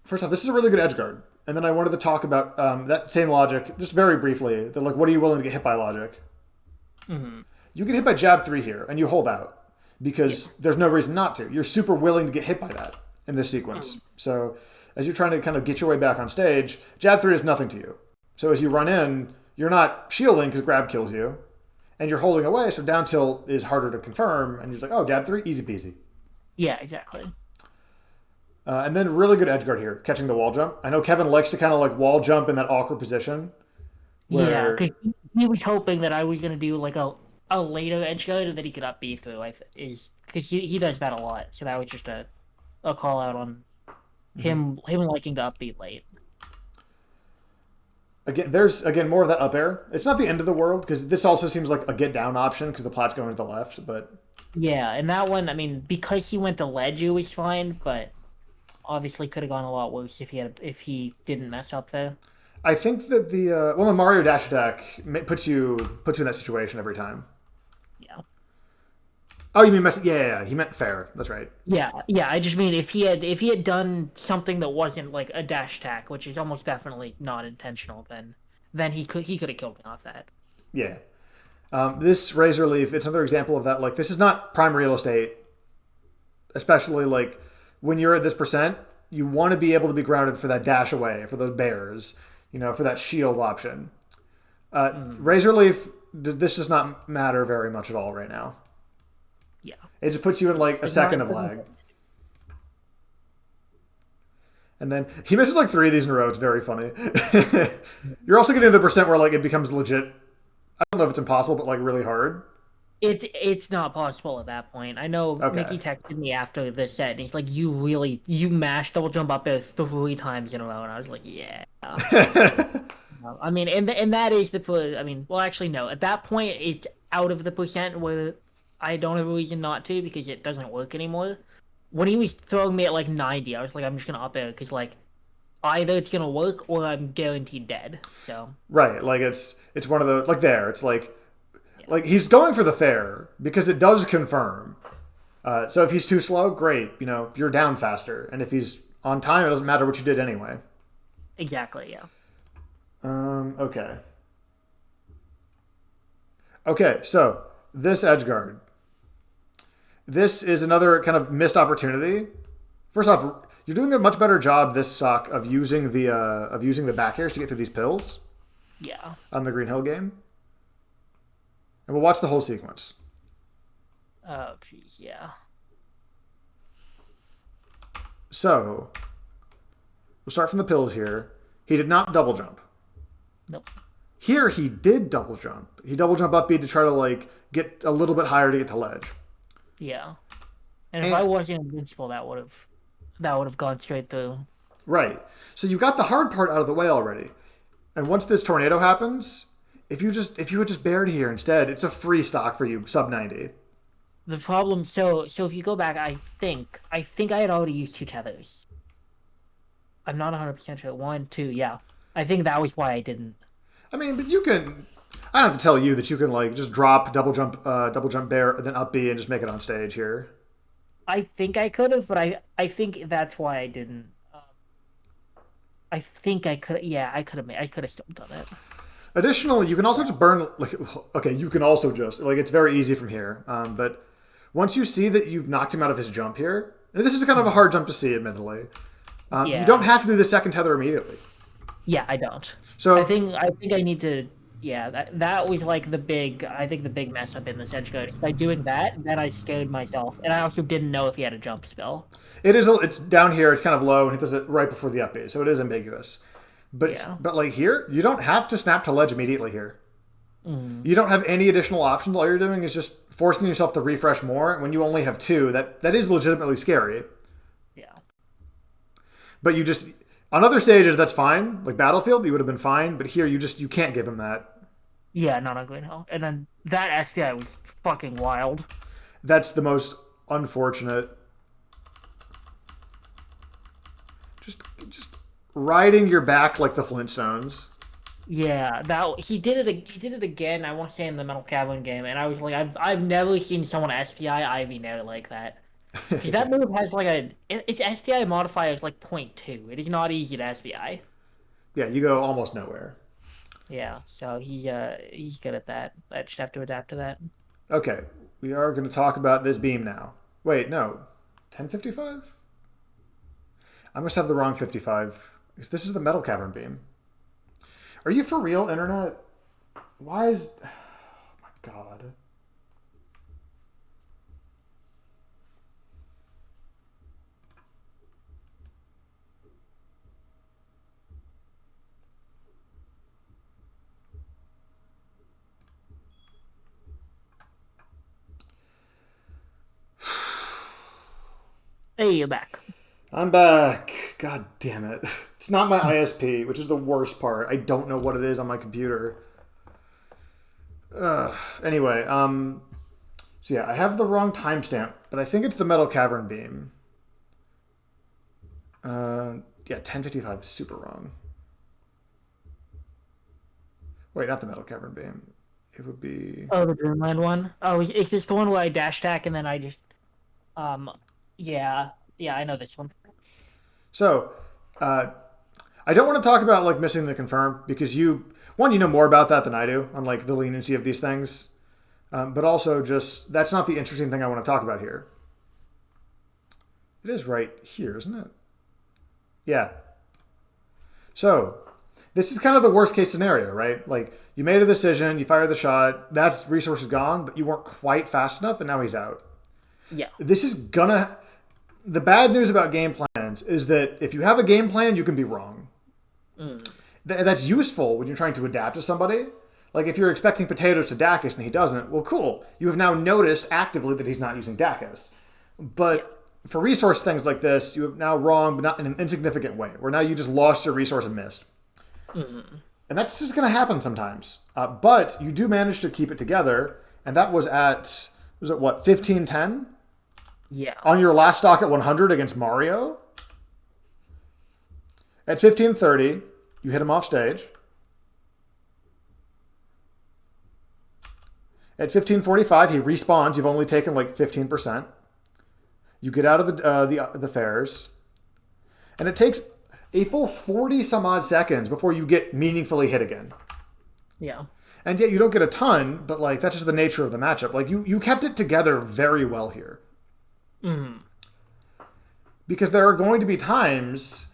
first off, this is a really good edge guard, and then I wanted to talk about that same logic just very briefly. The like, what are you willing to get hit by logic? Mm-hmm. You get hit by jab 3 here, and you hold out because there's no reason not to. You're super willing to get hit by that in this sequence. Mm-hmm. So as you're trying to kind of get your way back on stage, jab 3 is nothing to you. So as you run in, you're not shielding because grab kills you, and you're holding away, so down tilt is harder to confirm, and you're just like, oh, jab 3, easy peasy. Yeah, exactly. And then really good edge guard here, catching the wall jump. I know Kevin likes to kind of like wall jump in that awkward position. Yeah, because he was hoping that I was going to do like a later edge guard that he could up B through, because he does that a lot, so that was just a call out on him liking to up B late. Again, there's more of that up air. It's not the end of the world because this also seems like a get down option because the plat's going to the left. But yeah, and that one, I mean, because he went to ledge, it was fine, but obviously could have gone a lot worse if he didn't mess up there. I think that the Mario dash attack puts you in that situation every time. Yeah. Oh, you mean yeah. He meant fair. That's right. Yeah. I just mean if he had done something that wasn't like a dash attack, which is almost definitely not intentional, then he could have killed me off that. Yeah. This Razor Leaf, it's another example of that. Like, this is not prime real estate, especially like when you're at this percent. You want to be able to be grounded for that dash away, for those bears, for that shield option. Razor Leaf, this does not matter very much at all right now. Yeah. It just puts you in like a second of lag. And then he misses like 3 of these in a row. It's very funny. You're also getting to the percent where like it becomes legit. I don't know if it's impossible, but like really hard. It's not possible at that point. I know Mickey texted me after the set, and he's like, you mashed double jump up there 3 times in a row, and I was like, yeah. I mean, and that is well, actually, no. At that point, it's out of the percent where I don't have a reason not to because it doesn't work anymore. When he was throwing me at like 90, I was like, I'm just gonna up air because like either it's gonna work or I'm guaranteed dead. So right, like it's one of the like there. It's like he's going for the fair because it does confirm. So if he's too slow, great. You're down faster, and if he's on time, it doesn't matter what you did anyway. Exactly. Yeah. Okay. Okay, so this edge guard. This is another kind of missed opportunity. First off, you're doing a much better job this sock of using the back airs to get through these pills. Yeah. On the Green Hill game. And we'll watch the whole sequence. Oh, jeez, yeah. So, we'll start from the pills here. He did not double jump. Nope. Here he did double jump. He double jump up B to try to like get a little bit higher to get to ledge. Yeah. And if I wasn't invincible, that would have gone straight through. Right. So you got the hard part out of the way already. And once this tornado happens, if you had just bared here instead, it's a free stock for you, sub 90. The problem, so if you go back, I think I had already used 2 tethers. I'm not 100% sure. 1, 2, yeah. I think that was why I didn't. I mean, but you can. I don't have to tell you that you can like just drop double jump bear, and then up B and just make it on stage here. I think I could have, but I think that's why I didn't. I think I could. Yeah, I could have still done it. Additionally, you can also just burn. Like, okay, you can also just like it's very easy from here. But once you see that you've knocked him out of his jump here, and this is kind of a hard jump to see, admittedly. You don't have to do the second tether immediately. Yeah, I don't. I So think I think I need to. Yeah, that was like the big. I think the big mess up in this edge guard. By doing that, then I scared myself, and I also didn't know if he had a jump spell. it's down here. It's kind of low, and it does it right before the up B, so it is ambiguous. Yeah. But like here, you don't have to snap to ledge immediately here. Mm, You don't have any additional options. All you're doing is just forcing yourself to refresh more. When you only have two, that is legitimately scary. yeah. But you just on other stages that's fine. Like Battlefield, you would have been fine. But here, you can't give him that. Yeah, not on Green Hill. And then that SPI was fucking wild. That's the most unfortunate. Just riding your back like the Flintstones. Yeah, that he did it. He did it again. I want to say in the Metal Cavern game, and I was like, I've never seen someone SPI Ivy nair like that. Because that move has like its SPI modifier is like 0.2. It is not easy to SPI. Yeah, you go almost nowhere. Yeah, so he's good at that. I just have to adapt to that. Okay, we are going to talk about this beam now. Wait, no, 1055. I must have the wrong 55. This is the Metal Cavern beam. Are you for real, internet? Why is? Oh my god. Hey, you're back. I'm back. God damn it. It's not my ISP, which is the worst part. I don't know what it is on my computer. Anyway, so yeah, I have the wrong timestamp, but I think it's the Metal Cavern beam. Yeah, 1055 is super wrong. Wait, not the Metal Cavern beam. It would be. Oh, the Dreamland one. Oh, is this the one where I dash attack and then I just um yeah I know this one. So, uh, I don't want to talk about like missing the confirm because you know more about that than I do on like the leniency of these things, but also just that's not the interesting thing I want to talk about here. It is right here, isn't it? Yeah. So this is kind of the worst case scenario, right? Like you made a decision, you fired the shot, that's resources gone, but you weren't quite fast enough, and now he's out. Yeah. This is gonna. The bad news about game plans is that if you have a game plan, you can be wrong. Mm. That's useful when you're trying to adapt to somebody. Like if you're expecting potatoes to Dacus and he doesn't, well, cool. You have now noticed actively that he's not using Dacus. But for resource things like this, you have now wrong, but not in an insignificant way, where now you just lost your resource and missed. Mm. And that's just going to happen sometimes. But you do manage to keep it together, and that was it what, 1510? Yeah. On your last stock at 100 against Mario? At 1530, you hit him off stage. At 1545, he respawns. You've only taken like 15%. You get out of the fairs, and it takes a full 40 some odd seconds before you get meaningfully hit again. Yeah. And yet you don't get a ton, but like that's just the nature of the matchup. Like you kept it together very well here. Mm. Because there are going to be times,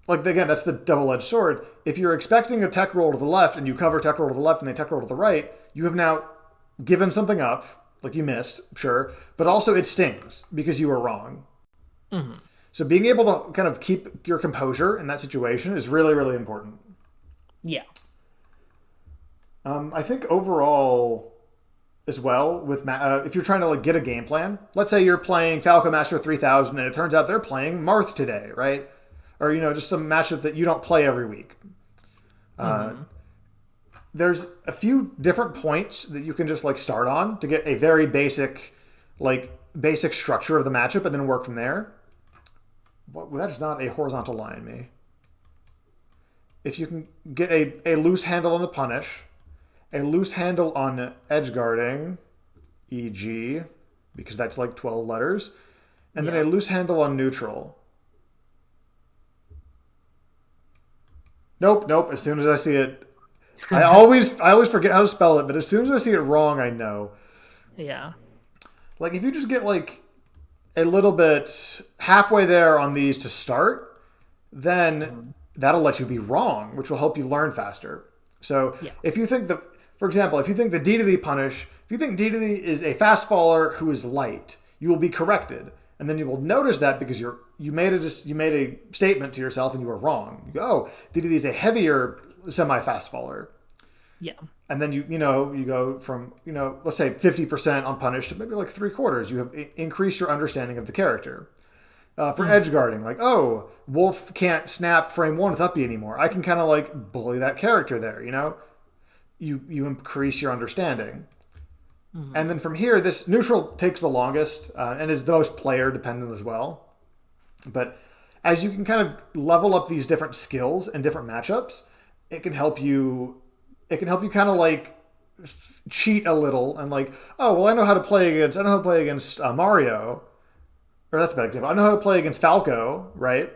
like again, that's the double-edged sword. If you're expecting a tech roll to the left and you cover tech roll to the left and they tech roll to the right, you have now given something up, like you missed, sure, but also it stings because you were wrong. Mm-hmm. So being able to kind of keep your composure in that situation is really, really important. Yeah. I think overall, as well, with if you're trying to like get a game plan, let's say you're playing Falco Master 3000 and it turns out they're playing Marth today, right? Or just some matchup that you don't play every week. Mm-hmm. There's a few different points that you can just like start on to get a very basic structure of the matchup and then work from there. Well, that's not a horizontal line, me. If you can get a loose handle on the punish, a loose handle on edge guarding, e.g., because that's like 12 letters, and then a loose handle on neutral. Nope. As soon as I see it, I always forget how to spell it, but as soon as I see it wrong, I know. Yeah. Like if you just get like a little bit halfway there on these to start, then that'll let you be wrong, which will help you learn faster. So Yeah. if you think for example, if you think the D to the punish, if you think D to the is a fast faller who is light, you will be corrected. And then you will notice that because you made a statement to yourself and you were wrong. You go, oh, D to the is a heavier semi-fast faller. Yeah. And then you go from, let's say 50% on punish to maybe like 3/4. You have increased your understanding of the character. For edge guarding, like, oh, Wolf can't snap frame 1 with up B anymore. I can kind of like bully that character there, You increase your understanding. And then from here, this neutral takes the longest and is the most player dependent as well. But as you can kind of level up these different skills and different matchups, it can help you kind of like cheat a little and like, oh, well, I know how to play against Mario, or that's a bad example. I know how to play against Falco, right?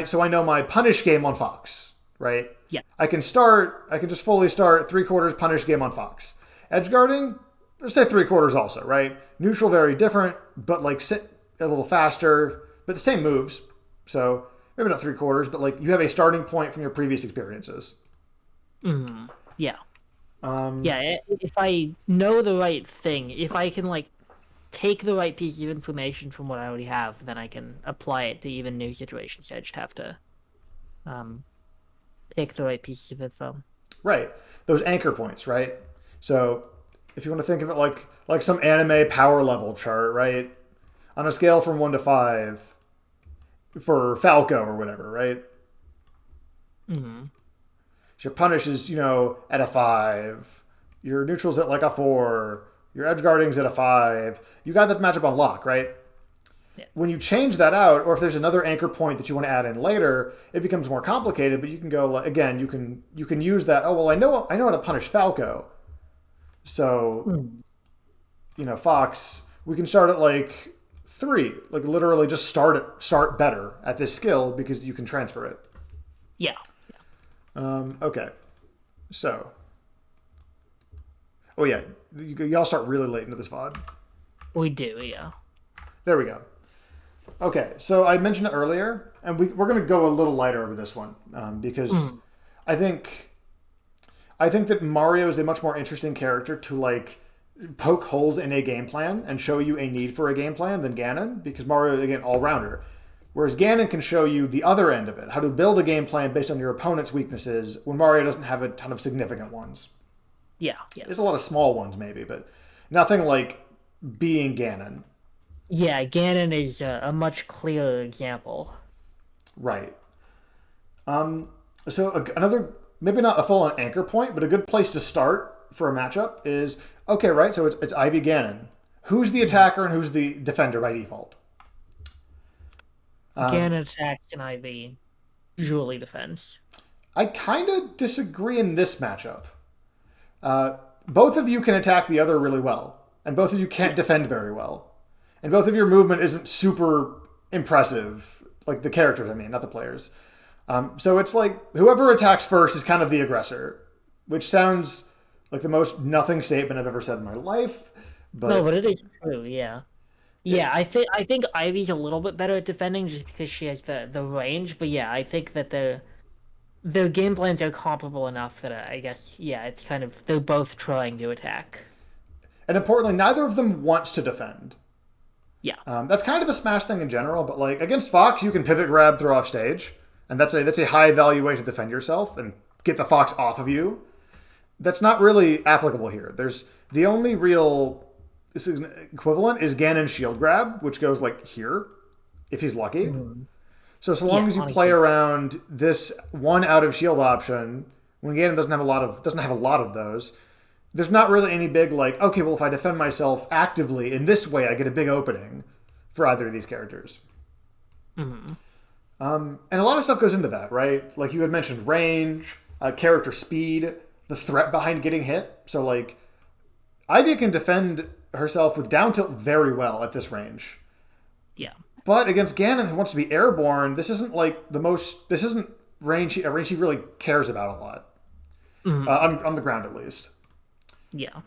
So I know my punish game on Fox, right? Yeah. I can just fully start 3/4 punish game on Fox. Edge guarding, let's say 3/4 also, right? Neutral, very different, but like a little faster, but the same moves. So maybe not 3/4, but like you have a starting point from your previous experiences. Yeah. If I know the right thing, if I can like take the right piece of information from what I already have, then I can apply it to even new situations. I just have to pick the right piece of info. Right. Those anchor points, right? So if you want to think of it like some anime power level chart, right? On a scale from 1 to 5 for Falco or whatever, right? Your punish is, at a 5. Your neutral's at like a 4. Your edge guarding's at a 5. You got that matchup on lock, right? Yeah. When you change that out, or if there's another anchor point that you want to add in later, it becomes more complicated. But you can go again. You can use that. Oh well, I know how to punish Falco. So, Fox, we can start at like 3, like literally just start better at this skill because you can transfer it. Yeah. Okay. So, oh yeah, y'all start really late into this VOD. We do, yeah. There we go. Okay, so I mentioned it earlier, and we're going to go a little lighter over this one because I think that Mario is a much more interesting character to like poke holes in a game plan and show you a need for a game plan than Ganon, because Mario, again, all-rounder. Whereas Ganon can show you the other end of it, how to build a game plan based on your opponent's weaknesses, when Mario doesn't have a ton of significant ones. Yeah. There's a lot of small ones maybe, but nothing like being Ganon. Yeah, Ganon is a much clearer example. Right. So another, maybe not a full-on anchor point, but a good place to start for a matchup is, okay, right, so it's Ivy Ganon. Who's the attacker and who's the defender by default? Ganon attacks and Ivy usually defends. I kind of disagree in this matchup. Both of you can attack the other really well, and both of you can't defend very well. And both of your movement isn't super impressive. Like the characters, I mean, not the players. So it's like whoever attacks first is kind of the aggressor, which sounds like the most nothing statement I've ever said in my life. But it is true, yeah. Yeah, I think Ivy's a little bit better at defending just because she has the range. But yeah, I think that their game plans are comparable enough that I guess, yeah, it's kind of, they're both trying to attack. And importantly, neither of them wants to defend. Yeah. That's kind of a Smash thing in general, but like against Fox, you can pivot grab, throw off stage, and that's a high value way to defend yourself and get the Fox off of you. That's not really applicable here. There's the only real equivalent is Ganon's shield grab, which goes like here, if he's lucky. So long as you play around this one out of shield option, when Ganon doesn't have a lot of those, there's not really any big like, okay, well if I defend myself actively in this way, I get a big opening for either of these characters. And a lot of stuff goes into that, right? Like you had mentioned, range, character speed, the threat behind getting hit. So like, Ivy can defend herself with down tilt very well at this range. Yeah. But against Ganon, who wants to be airborne, this isn't range a range he really cares about a lot. On the ground, at least. Yeah.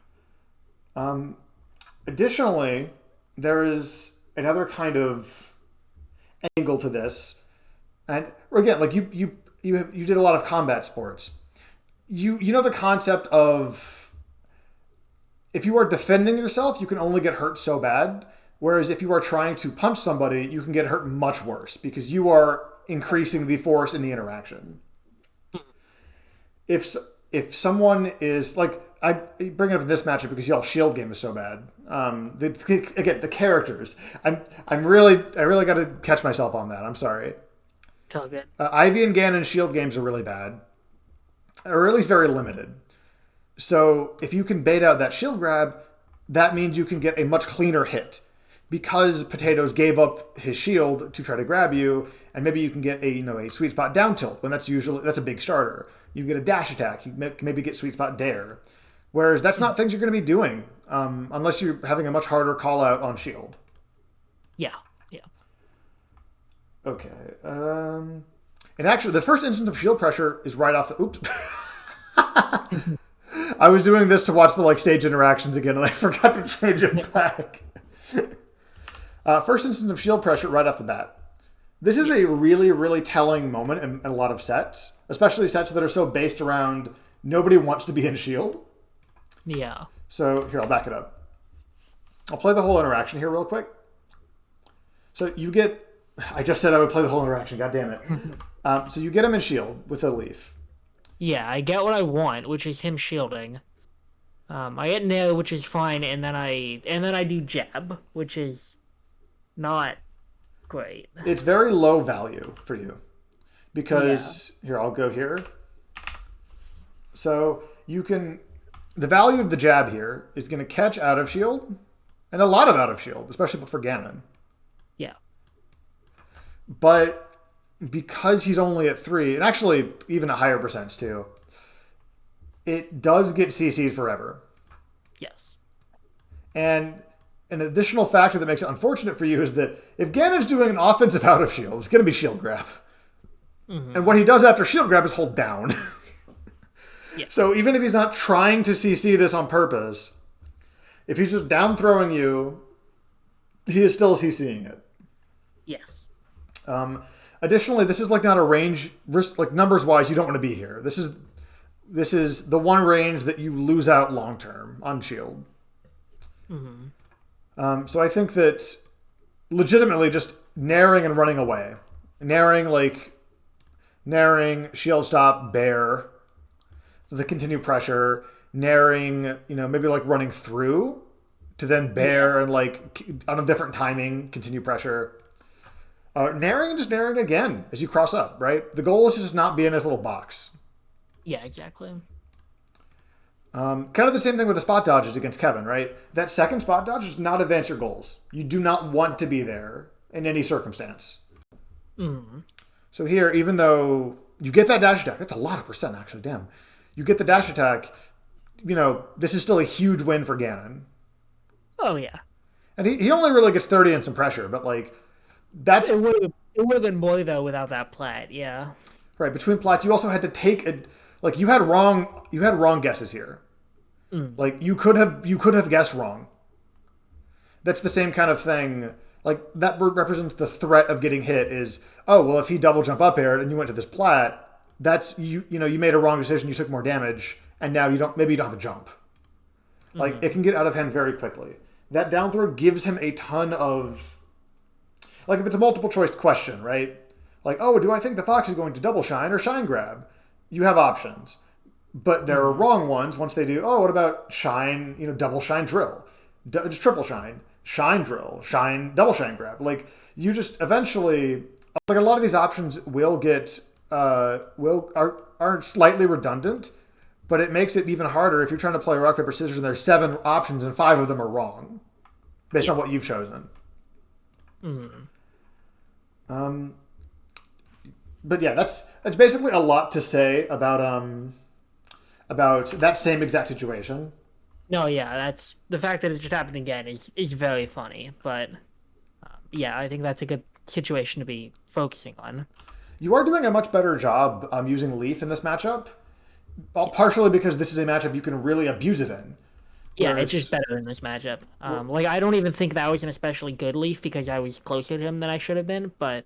Additionally, there is another kind of angle to this. And again, like you did a lot of combat sports. You know the concept of if you are defending yourself, you can only get hurt so bad. Whereas if you are trying to punch somebody, you can get hurt much worse because you are increasing the force in the interaction. If someone is like I bring it up in this matchup because y'all shield game is so bad. The characters. I really got to catch myself on that. I'm sorry. It's all good. Ivy and Ganon shield games are really bad, or at least very limited. So if you can bait out that shield grab, that means you can get a much cleaner hit. Because Potatoes gave up his shield to try to grab you, and maybe you can get a sweet spot down tilt when that's a big starter. You get a dash attack. You can maybe get sweet spot dare, whereas that's not things you're going to be doing unless you're having a much harder call out on shield. Yeah. Okay. And actually, the first instance of shield pressure is right off the. Oops. I was doing this to watch the stage interactions again, and I forgot to change it back. First instance of shield pressure right off the bat. This is a really, really telling moment in a lot of sets, especially sets that are so based around nobody wants to be in shield. Yeah. So here, I'll back it up. I'll play the whole interaction here real quick. So you get... I just said I would play the whole interaction. God damn it. So you get him in shield with a leaf. Yeah, I get what I want, which is him shielding. I get nail, which is fine, and then I do jab, which is not great. It's very low value for you because here, I'll go here. So you can, the value of the jab here is going to catch out of shield and a lot of out of shield, especially for Ganon. Yeah. But because he's only at 3, and actually even at higher percents too, it does get CC'd forever. Yes. And an additional factor that makes it unfortunate for you is that if Ganon's doing an offensive out of shield, it's going to be shield grab. Mm-hmm. And what he does after shield grab is hold down. Yeah. So even if he's not trying to CC this on purpose, if he's just down throwing you, he is still CCing it. Yes. Additionally, this is not a range risk, numbers wise, you don't want to be here. This is the one range that you lose out long term on shield. Mm-hmm. So I think that legitimately just naring and running away. Naring, shield stop, bear, so the continue pressure, naring, maybe running through to then bear and on a different timing, continue pressure. Naring and just naring again as you cross up, right? The goal is to just not be in this little box. Yeah, exactly. Kind of the same thing with the spot dodges against Kevin, right? That second spot dodge does not advance your goals. You do not want to be there in any circumstance. Mm-hmm. So here, even though you get that dash attack, that's a lot of percent actually, damn. You get the dash attack, this is still a huge win for Ganon. Oh, yeah. And he only really gets 30 and some pressure, but that's... It would have been more, though, without that plat, yeah. Right, between plats, you also had to take you had wrong guesses here. Mm. You could have guessed wrong. That's the same kind of thing. That represents the threat of getting hit is, oh, well, if he double jump up aired and you went to this plat, that's you made a wrong decision, you took more damage, and now you don't have a jump. It can get out of hand very quickly. That down throw gives him a ton of if it's a multiple choice question, right? Oh, do I think the fox is going to double shine or shine grab? You have options. But there are wrong ones once they do, oh, what about shine, double shine drill? Just triple shine drill, shine, double shine grab. You just eventually, a lot of these options will get, are slightly redundant, but it makes it even harder if you're trying to play rock, paper, scissors and there's 7 options and 5 of them are wrong based on what you've chosen. Mm. But yeah, that's basically a lot to say about that same exact situation. No, yeah, that's the fact that it just happened again is very funny. But yeah, I think that's a good situation to be focusing on. You are doing a much better job using Leaf in this matchup, partially because this is a matchup you can really abuse it in. Yeah, it's just better in this matchup. I don't even think that was an especially good Leaf because I was closer to him than I should have been, but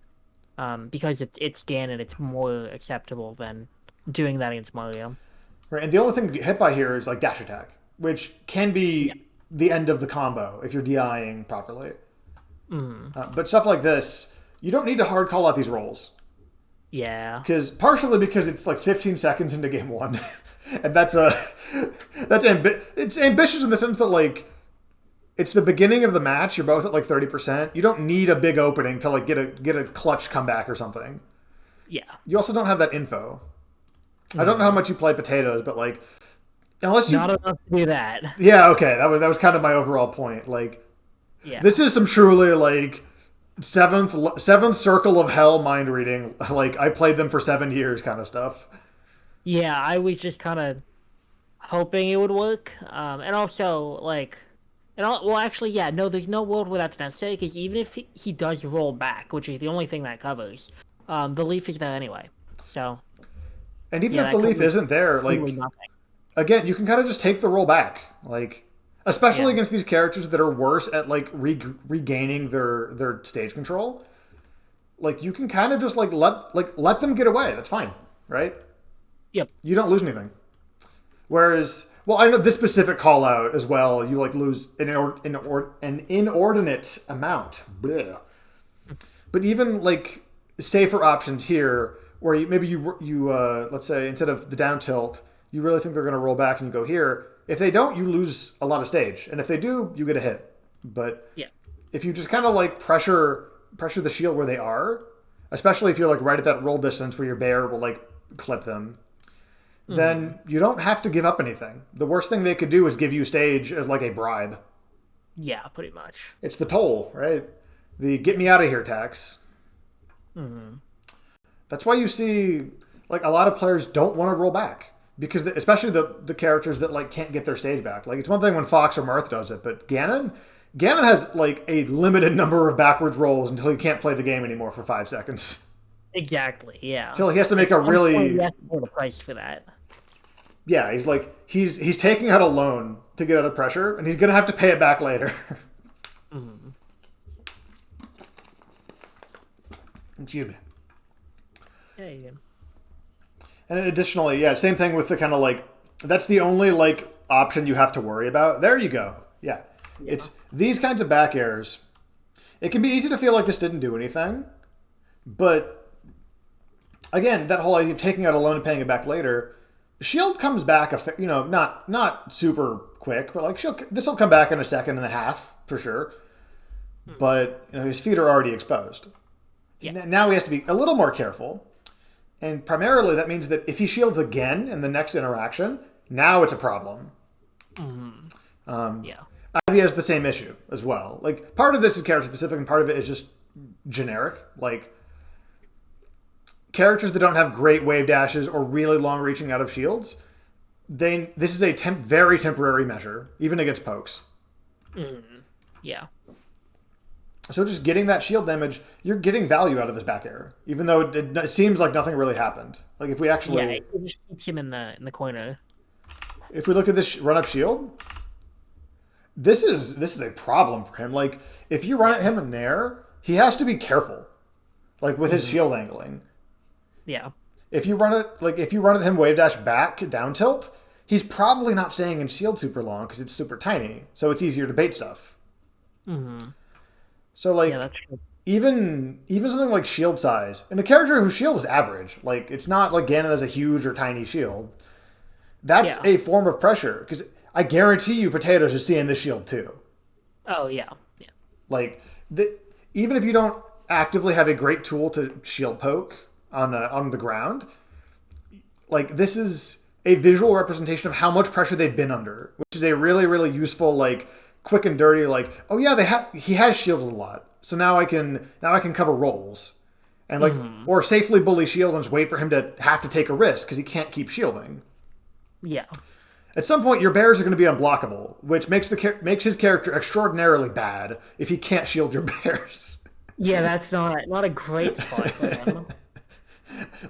because it's Ganon, it's more acceptable than doing that against Mario. Right, and the only thing to get hit by here is like dash attack, which can Yeah. be the end of the combo if you're DIing properly. Mm. But stuff like this, you don't need to hard call out these rolls. Yeah. Because partially because it's like 15 seconds into game one, and it's ambitious in the sense that like it's the beginning of the match. You're both at like 30%. You don't need a big opening to like get a clutch comeback or something. Yeah. You also don't have that info. I don't know how much you play potatoes, but like unless you Not enough to do that. yeah, okay, that was kind of my overall point. Like Yeah. this is some truly like seventh circle of hell mind reading. Like I played them for 7 years kind of stuff. Yeah, I was just kind of hoping it would work. And also, like, well, actually, yeah, no, there's no world where that's necessary, because even if he does roll back, which is the only thing that covers, the leaf is there anyway. So, And even yeah, if the that leaf covers isn't there, like really nothing. again, you can kind of just take the roll back. Like especially Yeah. against these characters that are worse at like regaining their stage control. Like you can kind of just like let them get away. That's fine, right? Yep. You don't lose anything. Whereas, well, I know this specific call out as well. You like lose an inordinate amount. Blech. But even like safer options here, where maybe you let's say instead of the down tilt, you really think they're going to roll back and you go here. If they don't, you lose a lot of stage, and if they do, you get a hit. But Yeah. if you just kind of like pressure the shield where they are, especially if you're like right at that roll distance where your bear will like clip them, then you don't have to give up anything. The worst thing they could do is give you stage as like a bribe. Yeah, pretty much. It's the toll, right? The get me out of here tax. That's why you see like a lot of players don't want to roll back because especially the characters that like can't get their stage back. Like it's one thing when Fox or Marth does it, but Ganon has like a limited number of backwards rolls until he can't play the game anymore for 5 seconds. Exactly. Yeah. Until he has to make a really You have to pay the price for that. yeah. He's like he's taking out a loan to get out of pressure, and he's gonna have to pay it back later. Excuse me. Yeah, you can. And additionally, yeah, same thing with the kind of like that's the only like option you have to worry about. There you go. Yeah. It's these kinds of back airs. It can be easy to feel like this didn't do anything, but again, that whole idea of taking out a loan and paying it back later, shield comes back, not super quick, but like this will come back in a second and a half for sure. But his feet are already exposed. Yeah. Now he has to be a little more careful. And primarily that means that if he shields again in the next interaction, now it's a problem. Yeah. Ivy has the same issue as well. Like part of this is character specific and part of it is just generic. Like characters that don't have great wave dashes or really long reaching out of shields, this is a very temporary measure, even against pokes. Yeah. So just getting that shield damage, you're getting value out of this back air, even though it seems like nothing really happened. Like if we actually, Yeah, it just keeps him in the corner. if we look at this run up shield, this is a problem for him. Like if you run at him in Nair, he has to be careful, like with his shield angling. Yeah. If you run at him wave dash back down tilt, he's probably not staying in shield super long because it's super tiny, so it's easier to bait stuff. So like Yeah, that's true. even something like shield size, and a character whose shield is average, like it's not like Ganon has a huge or tiny shield. That's Yeah. a form of pressure because I guarantee you, Potatoes is seeing this shield too. Oh yeah. Yeah. Like even if you don't actively have a great tool to shield poke on the ground, like this is a visual representation of how much pressure they've been under, which is a really really useful like quick and dirty like oh yeah he has shielded a lot, so now I can cover rolls and like or safely bully shield and just wait for him to have to take a risk because he can't keep shielding. Yeah. At some point, your bears are going to be unblockable, which makes his character extraordinarily bad if he can't shield your bears. Yeah, that's not a great spot for him.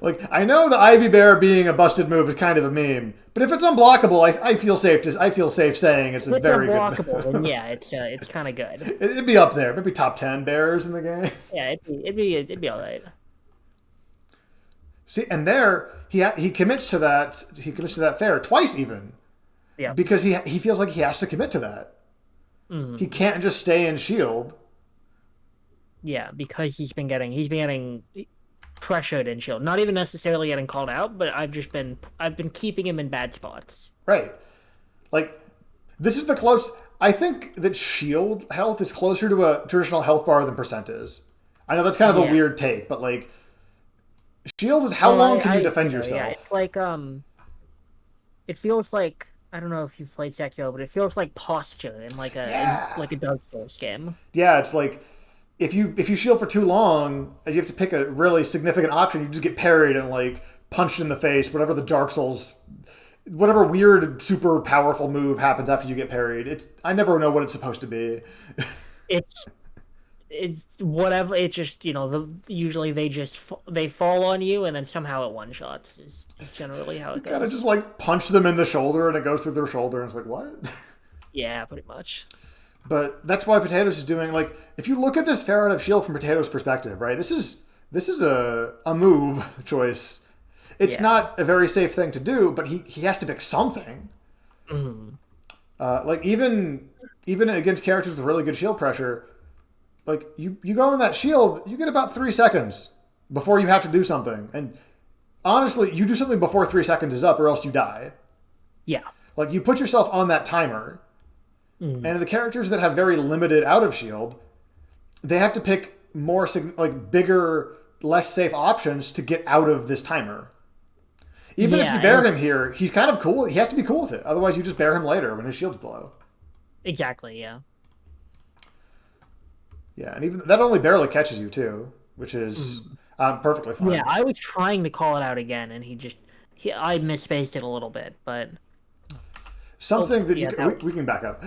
Like I know the Ivy Bear being a busted move is kind of a meme, but if it's unblockable, I feel safe saying it's a If very unblockable, good. then yeah, it's kind of good. It'd be up there, maybe top 10 bears in the game. Yeah, it'd be all right. See, and there he commits to that. He commits to that fair twice even. Yeah. Because he feels like he has to commit to that. Mm-hmm. He can't just stay in shield. Yeah, because he's been getting pressured in shield. Not even necessarily getting called out, but I've been keeping him in bad spots. Right. Like, this is the close. I think that shield health is closer to a traditional health bar than percent is. I know that's kind of a weird take, but like, shield is how long can you defend yourself? Yeah, it's like it feels like, I don't know if you've played Sekiro, but it feels like posture in like a Dark Souls game. Yeah, it's like if you shield for too long, you have to pick a really significant option. You just get parried and like punched in the face. Whatever the Dark Souls, whatever weird super powerful move happens after you get parried. I never know what it's supposed to be. It's whatever. It's just, usually they fall on you and then somehow it one shots is generally how it goes. Kind of just like punch them in the shoulder and it goes through their shoulder and it's like, what? Yeah, pretty much. But that's why Potatoes is doing, like, if you look at this fair out of shield from Potatoes' perspective, right? This is a move choice. It's not a very safe thing to do, but he has to pick something. Mm-hmm. Like even against characters with really good shield pressure, like you go in that shield, you get about 3 seconds before you have to do something. And honestly, you do something before 3 seconds is up, or else you die. Yeah. Like you put yourself on that timer. Mm. And the characters that have very limited out of shield, they have to pick more bigger, less safe options to get out of this timer. Even if you bear him here, he's kind of cool. He has to be cool with it. Otherwise, you just bear him later when his shield's below. Exactly, yeah. Yeah, and even that only barely catches you, too, which is perfectly fine. Yeah, I was trying to call it out again, and I misspaced it a little bit, but... Something we can back up.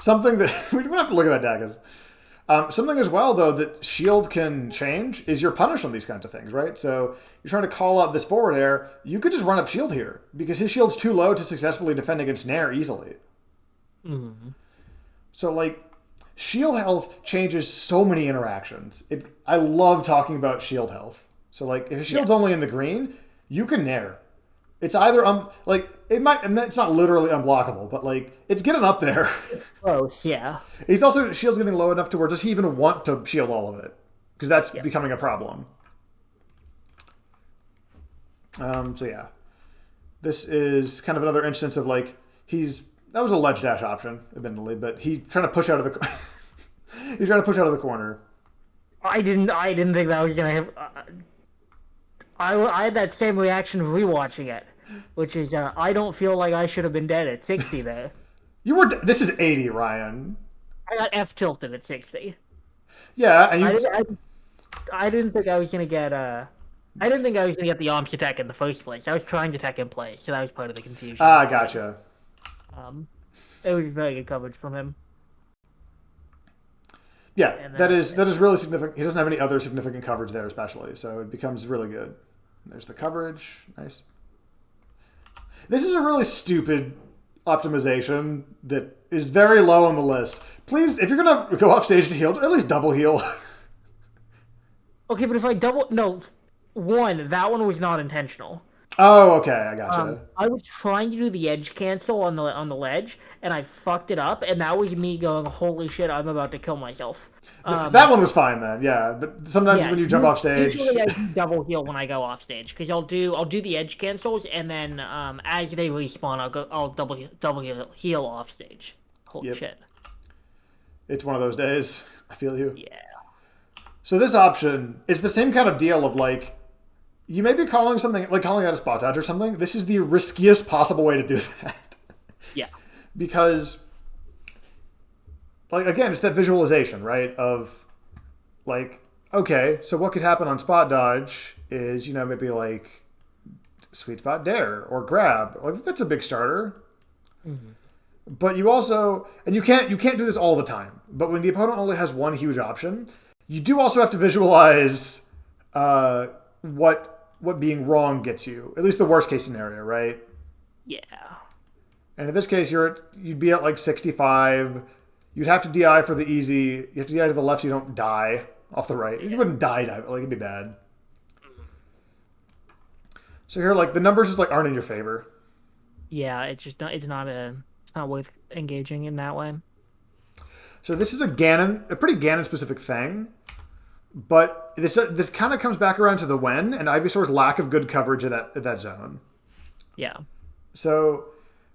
Something that we don't have to look at that daggers. Something as well, though, that shield can change is your punish on these kinds of things, right? So you're trying to call out this forward air. You could just run up shield here because his shield's too low to successfully defend against Nair easily. Mm-hmm. So like shield health changes so many interactions. I love talking about shield health. So like if his shield's only in the green, you can Nair. It's either it's not literally unblockable, but like it's getting up there. Close, yeah. He's also shield's getting low enough to where does he even want to shield all of it? Because that's becoming a problem. So yeah, this is kind of another instance of like that was a ledge dash option, admittedly, but he's trying to push out of the he's trying to push out of the corner. I didn't think that was gonna have. I had that same reaction rewatching it, which is I don't feel like I should have been dead at 60 there. This is 80, Ryan. I got F tilted at 60. Yeah, and I didn't think I was gonna get I didn't think I was gonna get the arms attack in the first place. I was trying to tech in place, so that was part of the confusion. Gotcha. It was very good coverage from him. Yeah, that is really significant. He doesn't have any other significant coverage there, especially, so it becomes really good. There's the coverage. Nice. This is a really stupid optimization that is very low on the list. Please, if you're going to go off stage to heal, at least double heal. Okay, but if I that one was not intentional. Oh, okay, I gotcha. I was trying to do the edge cancel on the ledge, and I fucked it up, and that was me going, holy shit, I'm about to kill myself. That one was fine then, yeah. But sometimes when you jump off stage... Usually I do double heal when I go off stage, because I'll do the edge cancels, and then as they respawn, I'll double heal off stage. Holy shit. It's one of those days. I feel you. Yeah. So this option is the same kind of deal of like, you may be calling out a spot dodge or something. This is the riskiest possible way to do that. Yeah. Because, like, again, it's that visualization, right? Of, like, okay, so what could happen on spot dodge is, maybe like sweet spot dare or grab. Like, that's a big starter. Mm-hmm. But you also, and you can't do this all the time. But when the opponent only has one huge option, you do also have to visualize what being wrong gets you. At least the worst case scenario, right? Yeah. And in this case, you'd be at like 65. You'd have to DI for the easy. You have to DI to the left so you don't die off the right. You wouldn't die, like it'd be bad. So here, like the numbers just like aren't in your favor. Yeah, it's just not. It's not worth engaging in that way. So this is a pretty Ganon specific thing, but this kind of comes back around to the when and Ivysaur's lack of good coverage at that zone. Yeah. So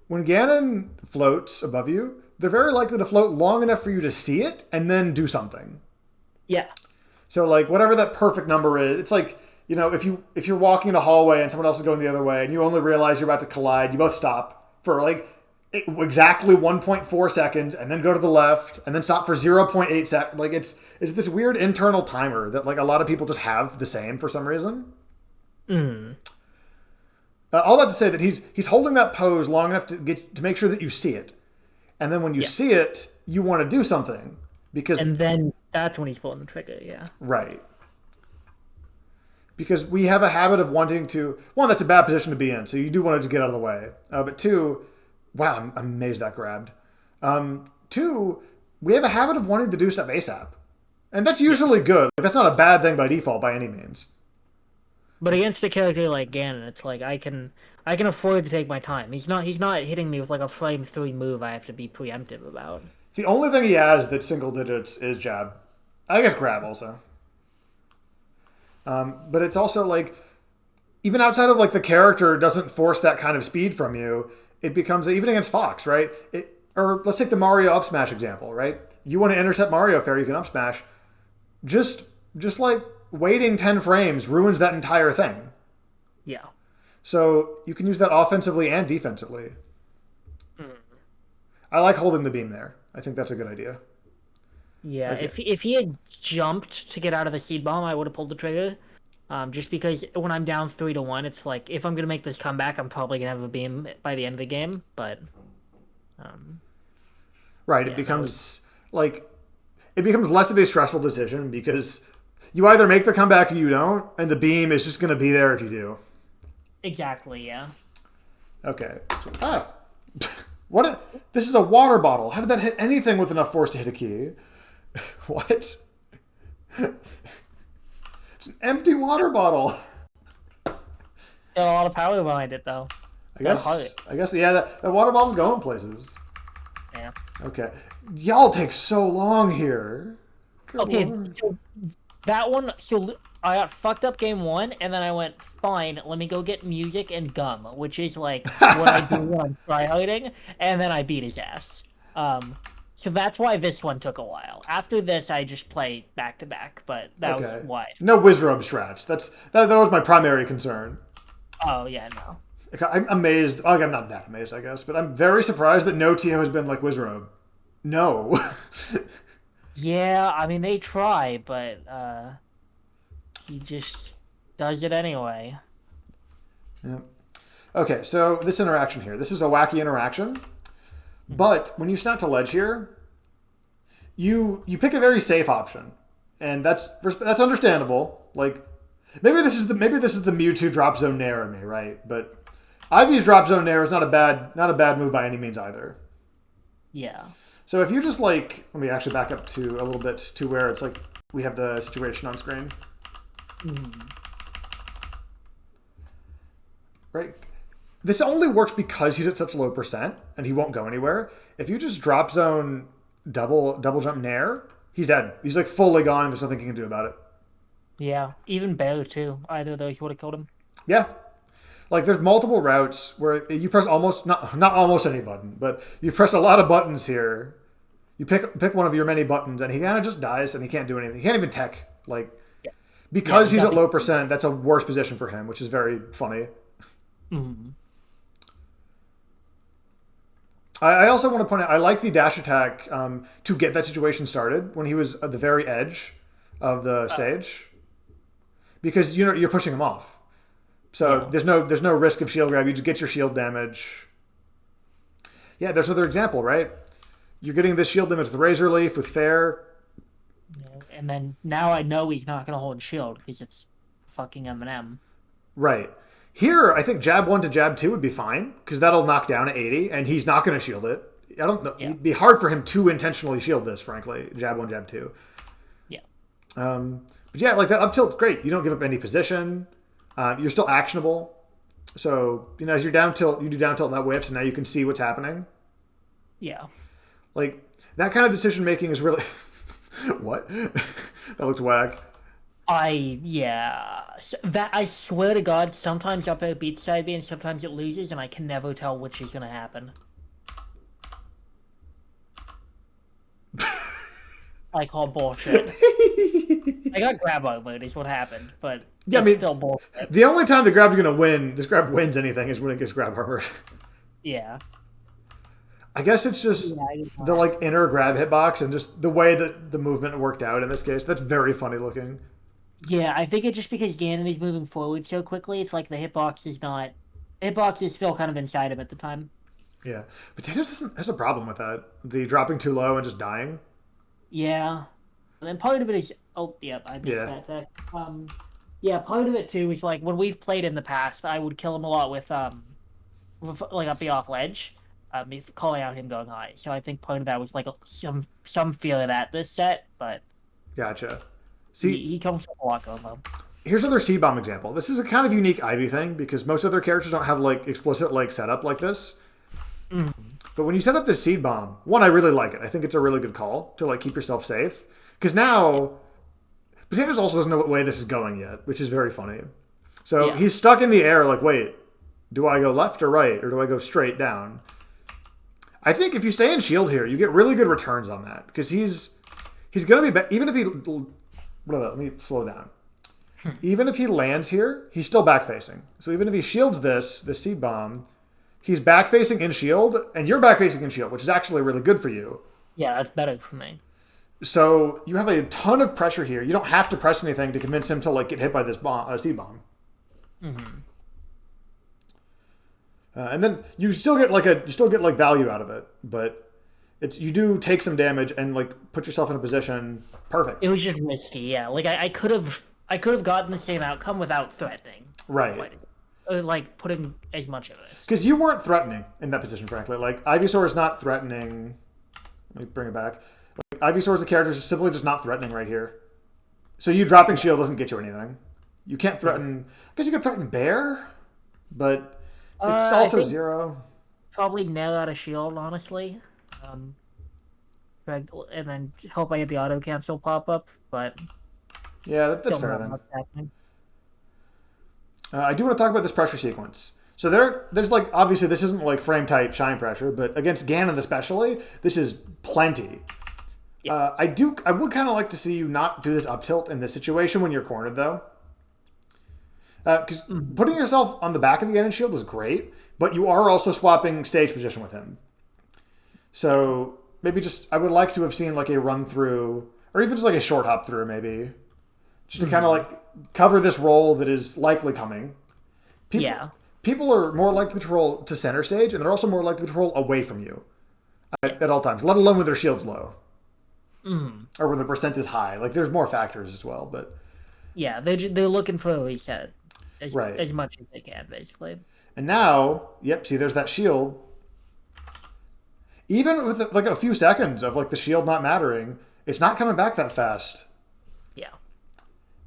when Ganon floats above you, they're very likely to float long enough for you to see it and then do something. Yeah. So like whatever that perfect number is, it's like, if you're walking in a hallway and someone else is going the other way and you only realize you're about to collide, you both stop for like exactly 1.4 seconds and then go to the left and then stop for 0.8 seconds. Like it's this weird internal timer that like a lot of people just have the same for some reason. All that to say that he's holding that pose long enough to make sure that you see it. And then when you see it, you want to do something and then that's when he's pulling the trigger. Yeah. Right. Because we have a habit of wanting to... One, that's a bad position to be in, so you do want to get out of the way. But two, wow, I'm amazed that grabbed. Two, we have a habit of wanting to do stuff ASAP. And that's usually good. That's not a bad thing by default by any means. But against a character like Ganon, it's like I can afford to take my time. He's not hitting me with like a frame 3 move I have to be preemptive about. The only thing he has that's single digits is jab. I guess grab also. But it's also like, even outside of like the character doesn't force that kind of speed from you, it becomes, even against Fox, right? Or let's take the Mario up smash example, right? You want to intercept Mario fair, you can up smash. Just like waiting 10 frames ruins that entire thing. Yeah. So you can use that offensively and defensively. I like holding the beam there. I think that's a good idea. Yeah, okay. If he had jumped to get out of the seed bomb, I would have pulled the trigger. Just because when I'm down 3-1, it's like if I'm gonna make this comeback, I'm probably gonna have a beam by the end of the game. But right, it becomes less of a stressful decision because you either make the comeback or you don't, and the beam is just gonna be there if you do. Exactly. Yeah. Okay. This is a water bottle. How did that hit anything with enough force to hit a key? What? It's an empty water bottle. Got a lot of power behind it, though. I guess, yeah, that water bottle's going places. Yeah. Okay. Y'all take so long here. Good so that one, I got fucked up game 1, and then I went, fine, let me go get music and gum, which is like what I do when I'm tryharding, and then I beat his ass. So that's why this one took a while. After this, I just play back to back, but that was why. No Wizrobe strats. That was my primary concern. Oh yeah, no. I'm amazed. I'm not that amazed, I guess, but I'm very surprised that no TO has been like Wizrobe. No. Yeah, I mean they try, but he just does it anyway. Yeah. Okay, so this interaction here. This is a wacky interaction. But when you snap to ledge here, you pick a very safe option, and that's understandable. Like maybe this is the Mewtwo drop zone nair in me, right? But Ivy's drop zone nair is not a bad move by any means either. Yeah. So if you just like, let me actually back up to a little bit to where it's like we have the situation on screen. Right. This only works because he's at such low percent and he won't go anywhere. If you just drop zone double jump nair, he's dead. He's like fully gone and there's nothing you can do about it. Yeah, even Bear too. Either of those would have killed him. Yeah. Like there's multiple routes where you press not almost any button, but you press a lot of buttons here. You pick one of your many buttons and he kind of just dies and he can't do anything. He can't even tech. Like because he's at low percent, that's a worse position for him, which is very funny. I also want to point out, I like the dash attack to get that situation started when he was at the very edge of the stage, because you're pushing him off. So there's no risk of shield grab. You just get your shield damage. Yeah, there's another example, right? You're getting this shield damage with Razor Leaf, with Fair. And then now I know he's not going to hold shield because it's fucking M&M. Right. Here, I think jab 1 to jab 2 would be fine, because that'll knock down at 80, and he's not going to shield it. I don't know. It'd be hard for him to intentionally shield this, frankly. Jab 1, jab 2. Yeah. But yeah, like that up tilt's great. You don't give up any position. You're still actionable. So, as you're down tilt, you do down tilt that whiff, so now you can see what's happening. Yeah. Like, that kind of decision making is really... What? That looked whack. That I swear to God, sometimes up air beats side B and sometimes it loses, and I can never tell which is gonna happen. I call bullshit. I got grab mode is what happened, but yeah, it's still bullshit. The only time the grab's gonna win, this grab wins anything, is when it gets grab armored. Yeah. I guess it's just the like inner grab hitbox and just the way that the movement worked out in this case. That's very funny looking. Yeah, I think it's just because Ganon is moving forward so quickly, it's like the hitbox is not... Hitbox is still kind of inside him at the time. Yeah. Potatoes has a problem with that. The dropping too low and just dying. Yeah. And then part of it is... Oh, yep, I missed that. Yeah, part of it too is like when we've played in the past, I would kill him a lot with like up the off ledge, calling out him going high. So I think part of that was like some feel of that this set, but gotcha. See, he comes with a lot going on. Here's another seed bomb example. This is a kind of unique Ivy thing because most other characters don't have like explicit like setup like this. Mm. But when you set up this seed bomb, one, I really like it. I think it's a really good call to like keep yourself safe because now Potatoes also doesn't know what way this is going yet, which is very funny. So he's stuck in the air like, wait, do I go left or right or do I go straight down? I think if you stay in shield here, you get really good returns on that because he's going to be even if he... Let me slow down. Even if he lands here, he's still back facing. So even if he shields the seed bomb, he's back facing in shield, and you're back facing in shield, which is actually really good for you. Yeah, that's better for me. So you have a ton of pressure here. You don't have to press anything to convince him to like get hit by this seed bomb. Mm-hmm. And then you still get like value out of it, but you do take some damage and like put yourself in a position. Perfect. It was just risky, yeah. Like I could have gotten the same outcome without threatening. Right. Like putting as much of this. Because you weren't threatening in that position, frankly. Like Ivysaur is not threatening. Let me bring it back. Like, Ivysaur as a character is simply just not threatening right here. So you dropping shield doesn't get you anything. You can't threaten. Because you can threaten Bear, but it's also 0. Probably nail out a shield, honestly. And then hope I get the auto cancel pop up, but yeah, that's fair then. I do want to talk about this pressure sequence. So there's like obviously this isn't like frame tight shine pressure, but against Ganon especially, this is plenty. Yeah. I would kind of like to see you not do this up tilt in this situation when you're cornered though, because putting yourself on the back of the Ganon shield is great, but you are also swapping stage position with him. So maybe I would like to have seen like a run through, or even just like a short hop through, maybe, just to kind of like cover this roll that is likely coming. People are more likely to roll to center stage, and they're also more likely to roll away from you at all times, let alone when their shield's low. Or when the percent is high. Like, there's more factors as well, but... Yeah, they're looking for a reset as much as they can, basically. And now, see, there's that shield. Even with, like, a few seconds of, like, the shield not mattering, it's not coming back that fast. Yeah.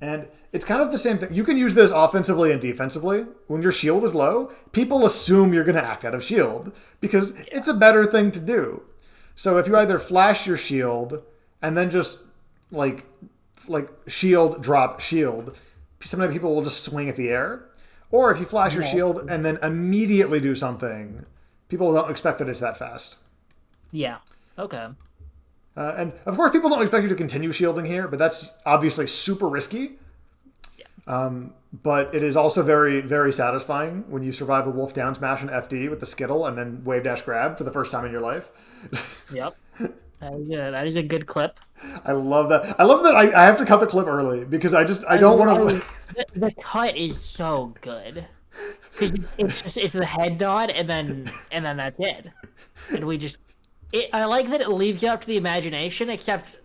And it's kind of the same thing. You can use this offensively and defensively. When your shield is low, people assume you're going to act out of shield because it's a better thing to do. So if you either flash your shield and then just like shield, drop, shield, sometimes people will just swing at the air. Or if you flash your shield and then immediately do something, people don't expect that it's that fast. Yeah. Okay. And of course, people don't expect you to continue shielding here, but that's obviously super risky. Yeah. But it is also very, very satisfying when you survive a wolf down smash and FD with the Skittle and then wave dash grab for the first time in your life. Yep. That is a good clip. I love that. I love that I have to cut the clip early because I don't want to. The cut is so good. It's the head nod and then that's it. And we just. I like that it leaves it up to the imagination, except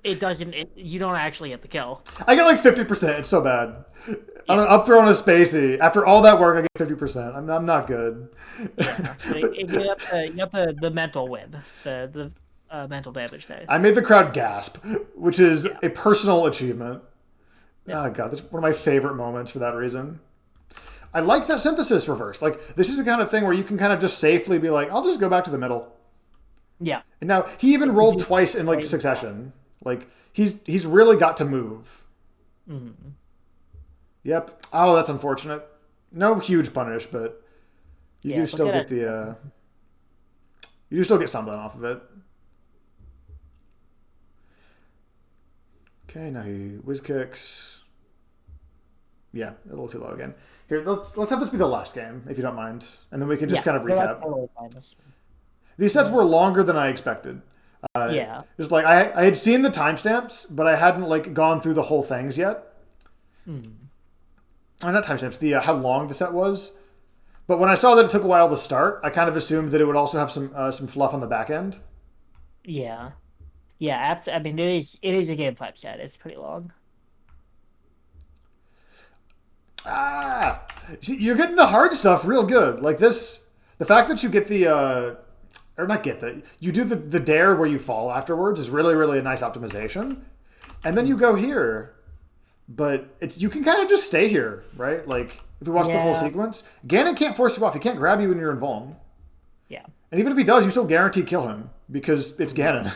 it doesn't. You don't actually get the kill. I get like 50%. It's so bad. On an up throw and a spacey. After all that work, I get 50%. I'm not good. Yeah, you have the mental win, the mental damage there. I made the crowd gasp, which is a personal achievement. Yeah. Oh god, that's one of my favorite moments for that reason. I like that synthesis reverse. Like, this is the kind of thing where you can kind of just safely be like, I'll just go back to the middle. Yeah. And now, he even rolled twice in, like, succession. Like, he's really got to move. Mm-hmm. Yep. Oh, that's unfortunate. No huge punish, but you do still get the... you do still get something off of it. Okay, now he whiz kicks. Yeah, a little too low again. Here, let's have this be the last game, if you don't mind. And then we can just kind of recap. These sets were longer than I expected. Yeah. Just like, I had seen the timestamps, but I hadn't like gone through the whole things yet. Mm. Not timestamps, the how long the set was. But when I saw that it took a while to start, I kind of assumed that it would also have some fluff on the back end. Yeah. Yeah, I mean, it is a Game 5 set. It's pretty long. See, you're getting the hard stuff real good. Like this, the fact that you get the, or not get the, you do the dare where you fall afterwards is really, really a nice optimization. And then you go here, but you can kind of just stay here, right? Like, if you watch the full sequence, Ganon can't force you off. He can't grab you when you're in Vuln. Yeah. And even if he does, you still guarantee kill him because it's Ganon.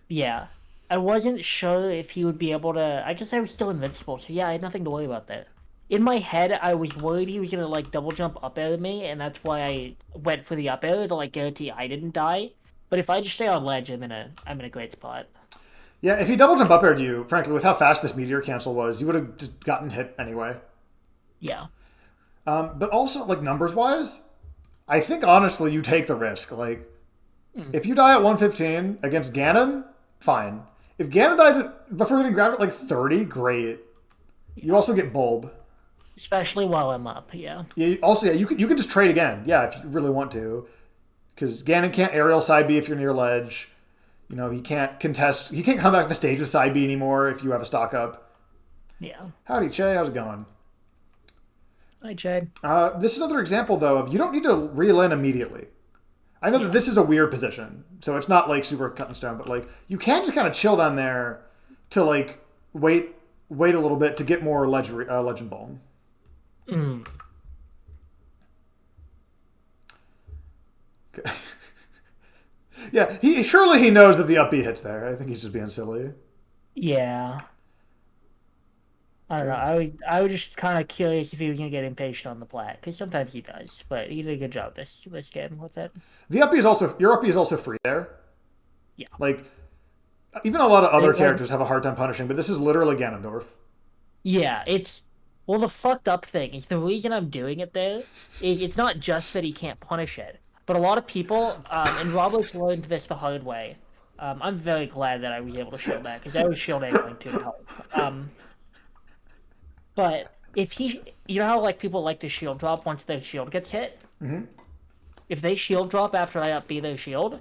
Yeah. I wasn't sure if he would be able to... I guess I was still invincible, so yeah, I had nothing to worry about that. In my head, I was worried he was going to, like, double jump up air me, and that's why I went for the up air to, like, guarantee I didn't die. But if I just stay on ledge, I'm in a great spot. Yeah, if he double jump up aired you, frankly, with how fast this meteor cancel was, you would have just gotten hit anyway. Yeah. But also, like, numbers-wise, I think, honestly, you take the risk. Like, if you die at 115 against Ganon, fine. If Ganon dies before getting grabbed at, like, 30, great. You also get Bulb. Especially while I'm up, yeah. Also, you can just trade again, yeah, if you really want to. Because Ganon can't aerial side B if you're near ledge. You know, he can't contest. He can't come back to the stage with side B anymore if you have a stock up. Yeah. Howdy, Che. How's it going? Hi, Chad. This is another example, though, of you don't need to reel in immediately. I know that this is a weird position, so it's not, like, super cut in stone, but, like, you can just kind of chill down there to, like, wait a little bit to get more legend Vuln. Mm. Okay. Yeah, surely he knows that the up B hits there. I think he's just being silly. Yeah. I don't know. I was just kind of curious if he was gonna get impatient on the plat, because sometimes he does. But he did a good job this game with it. The up B is also free there. Yeah. Like, even a lot of other characters have a hard time punishing, but this is literally Ganondorf. Yeah, the fucked up thing is the reason I'm doing it there is it's not just that he can't punish it, but a lot of people, and Robert's learned this the hard way. I'm very glad that I was able to shield that, because I was shield angling too hard. But if you know how, like, people like to shield drop once their shield gets hit? Mm-hmm. If they shield drop after I up B their shield,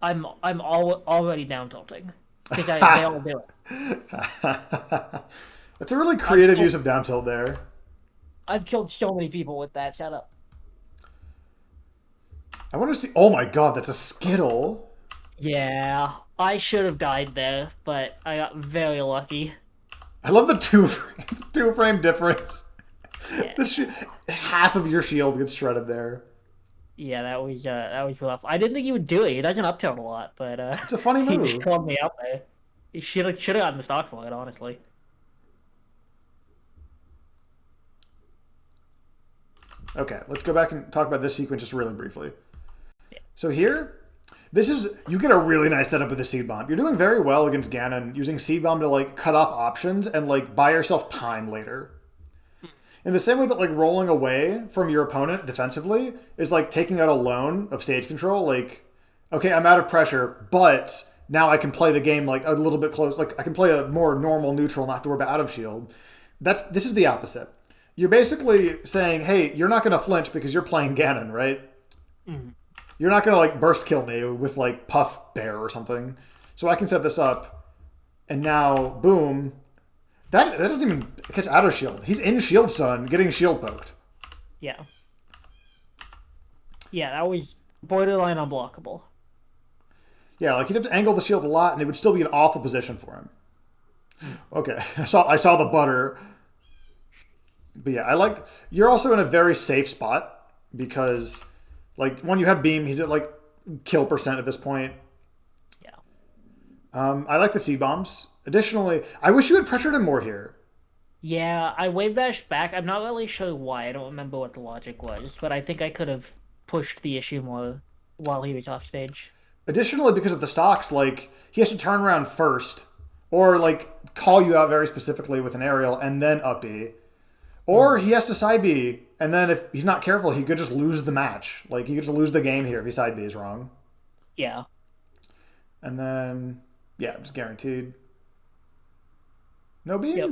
I'm already down tilting. Because they all do it. That's a really creative use of down tilt there. I've killed so many people with that setup. I want to see... Oh my god, that's a Skittle. Yeah, I should have died there, but I got very lucky. I love the two frame difference. Yeah. Half of your shield gets shredded there. Yeah, that was rough. I didn't think he would do it. He doesn't up tilt a lot, but it's a funny move. He just called me out there. He should have gotten the stock for it, honestly. Okay, let's go back and talk about this sequence just really briefly. Yeah. So here, you get a really nice setup with the Seed Bomb. You're doing very well against Ganon using Seed Bomb to, like, cut off options and, like, buy yourself time later. In the same way that, like, rolling away from your opponent defensively is like taking out a loan of stage control. Like, okay, I'm out of pressure, but now I can play the game, like, a little bit close. Like, I can play a more normal neutral, not have to worry about out of shield. This is the opposite. You're basically saying, hey, you're not going to flinch because you're playing Ganon, right? Mm-hmm. You're not going to, like, burst kill me with, like, Puff Bear or something. So I can set this up, and now, boom. That doesn't even catch out of shield. He's in shield stun, getting shield poked. Yeah. Yeah, that was borderline unblockable. Yeah, like, he'd have to angle the shield a lot, and it would still be an awful position for him. Okay, I saw the butter. But yeah, I like you're also in a very safe spot because like when you have beam, he's at like kill percent at this point. Yeah. I like the C bombs. Additionally, I wish you had pressured him more here. Yeah, I wave dashed back. I'm not really sure why. I don't remember what the logic was, but I think I could have pushed the issue more while he was off stage. Additionally, because of the stocks, like he has to turn around first, or like call you out very specifically with an aerial and then up B, or he has to side B, and then if he's not careful, he could just lose the match. Like he could just lose the game here if he side B is wrong. Yeah. And then yeah, it's guaranteed. No beam. Yep.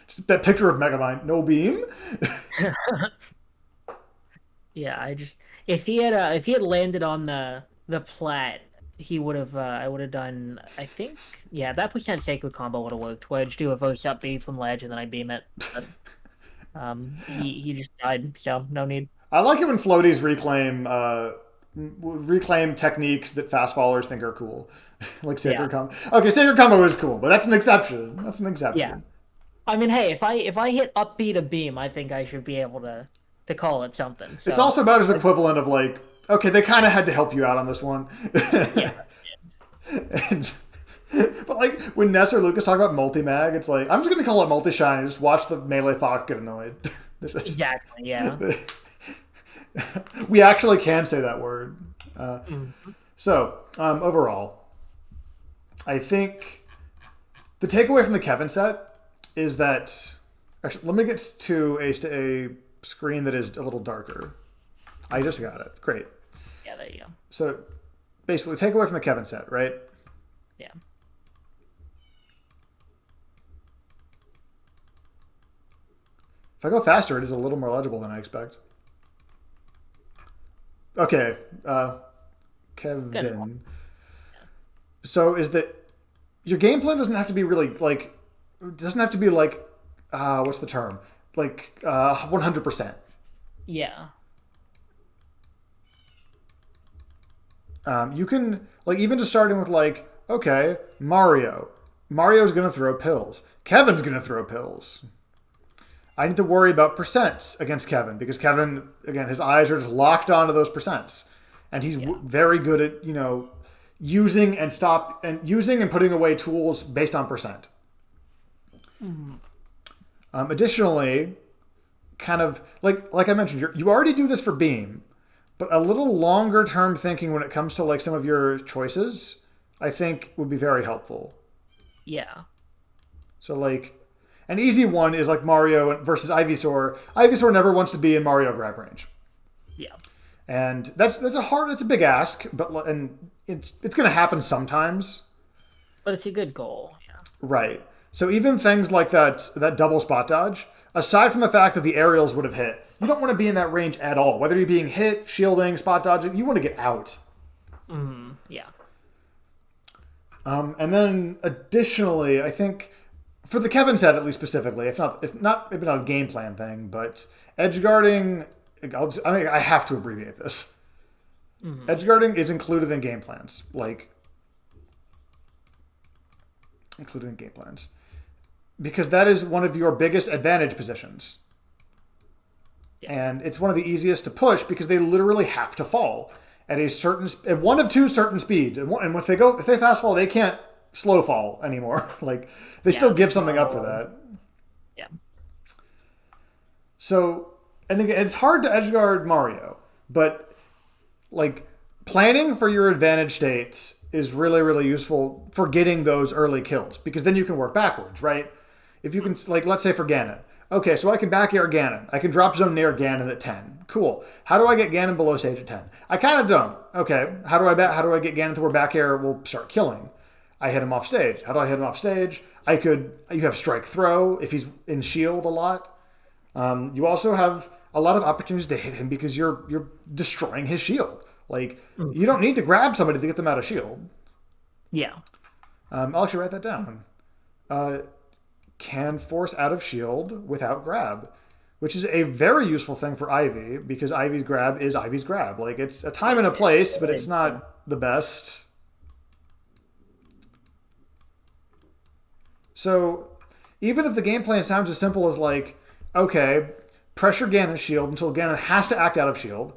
Just that picture of Megamind. No beam. Yeah, if he had landed on the plat, he would have I would have done, I think, yeah, that percent sacred combo would have worked, where I just do a reverse up B from ledge and then I beam it. But he just died, so no need. I like it when floaties reclaim techniques that fastballers think are cool, like sacred Yeah. combo. Okay, sacred combo is cool, but that's an exception. That's an Yeah. exception. I mean, hey, if I hit up B to beam, I think I should be able to call it something. It's So also about as equivalent of like, okay, they kind of had to help you out on this one. yeah. and, but like when Ness or Lucas talk about multi-mag, it's like I'm just gonna call it multi-shine and just watch the melee fox get annoyed. This is, Exactly, yeah. we actually can say that word. Mhm. So overall, I think the takeaway from the Kevin set is that actually let me get to a screen that is a little darker. I just got it. Great. Yeah, there you go. So basically, takeaway from the Kevin set, right? Yeah. If I go faster, it is a little more legible than I expect. Okay, Kevin. So is that your game plan doesn't have to be really like doesn't have to be like what's the term, like 100%. Yeah. You can like even just starting with like okay Mario's gonna throw pills, Kevin's gonna throw pills. I need to worry about percents against Kevin because Kevin, again, his eyes are just locked onto those percents, and he's very good at using and putting away tools based on percent. Mm-hmm. Additionally, kind of like I mentioned, you already do this for Beam, but a little longer term thinking when it comes to like some of your choices, I think would be very helpful. Yeah. So like. An easy one is like Mario versus Ivysaur. Ivysaur never wants to be in Mario grab range. Yeah. And that's a big ask, but and it's going to happen sometimes. But it's a good goal. Yeah. Right. So even things like that double spot dodge, aside from the fact that the aerials would have hit, you don't want to be in that range at all. Whether you're being hit, shielding, spot dodging, you want to get out. Yeah. And then additionally, I think for the Kevin set at least specifically, if not maybe not a game plan thing, but edge guarding. I have to abbreviate this. Mm-hmm. Edge guarding is included in game plans, because that is one of your biggest advantage positions, and it's one of the easiest to push because they literally have to fall at one of two certain speeds, and if they fast fall, they can't slow fall anymore. Like they still give something up for that. Yeah. So, and again, it's hard to edgeguard Mario, but like planning for your advantage states is really, really useful for getting those early kills because then you can work backwards, right? If you can, like, let's say for Ganon. Okay, so I can back air Ganon. I can drop zone near Ganon at 10. Cool. How do I get Ganon below stage at 10? I kind of don't. Okay, how do I get Ganon to where back air will start killing? I hit him off stage. How do I hit him off stage? You have strike throw if he's in shield a lot. You also have a lot of opportunities to hit him because you're destroying his shield. Like you don't need to grab somebody to get them out of shield. Yeah. I'll actually write that down. Can force out of shield without grab, which is a very useful thing for Ivy because Ivy's grab is Ivy's grab. Like it's a time and a place, but it's not the best. So even if the game plan sounds as simple as like, okay, pressure Ganon's shield until Ganon has to act out of shield.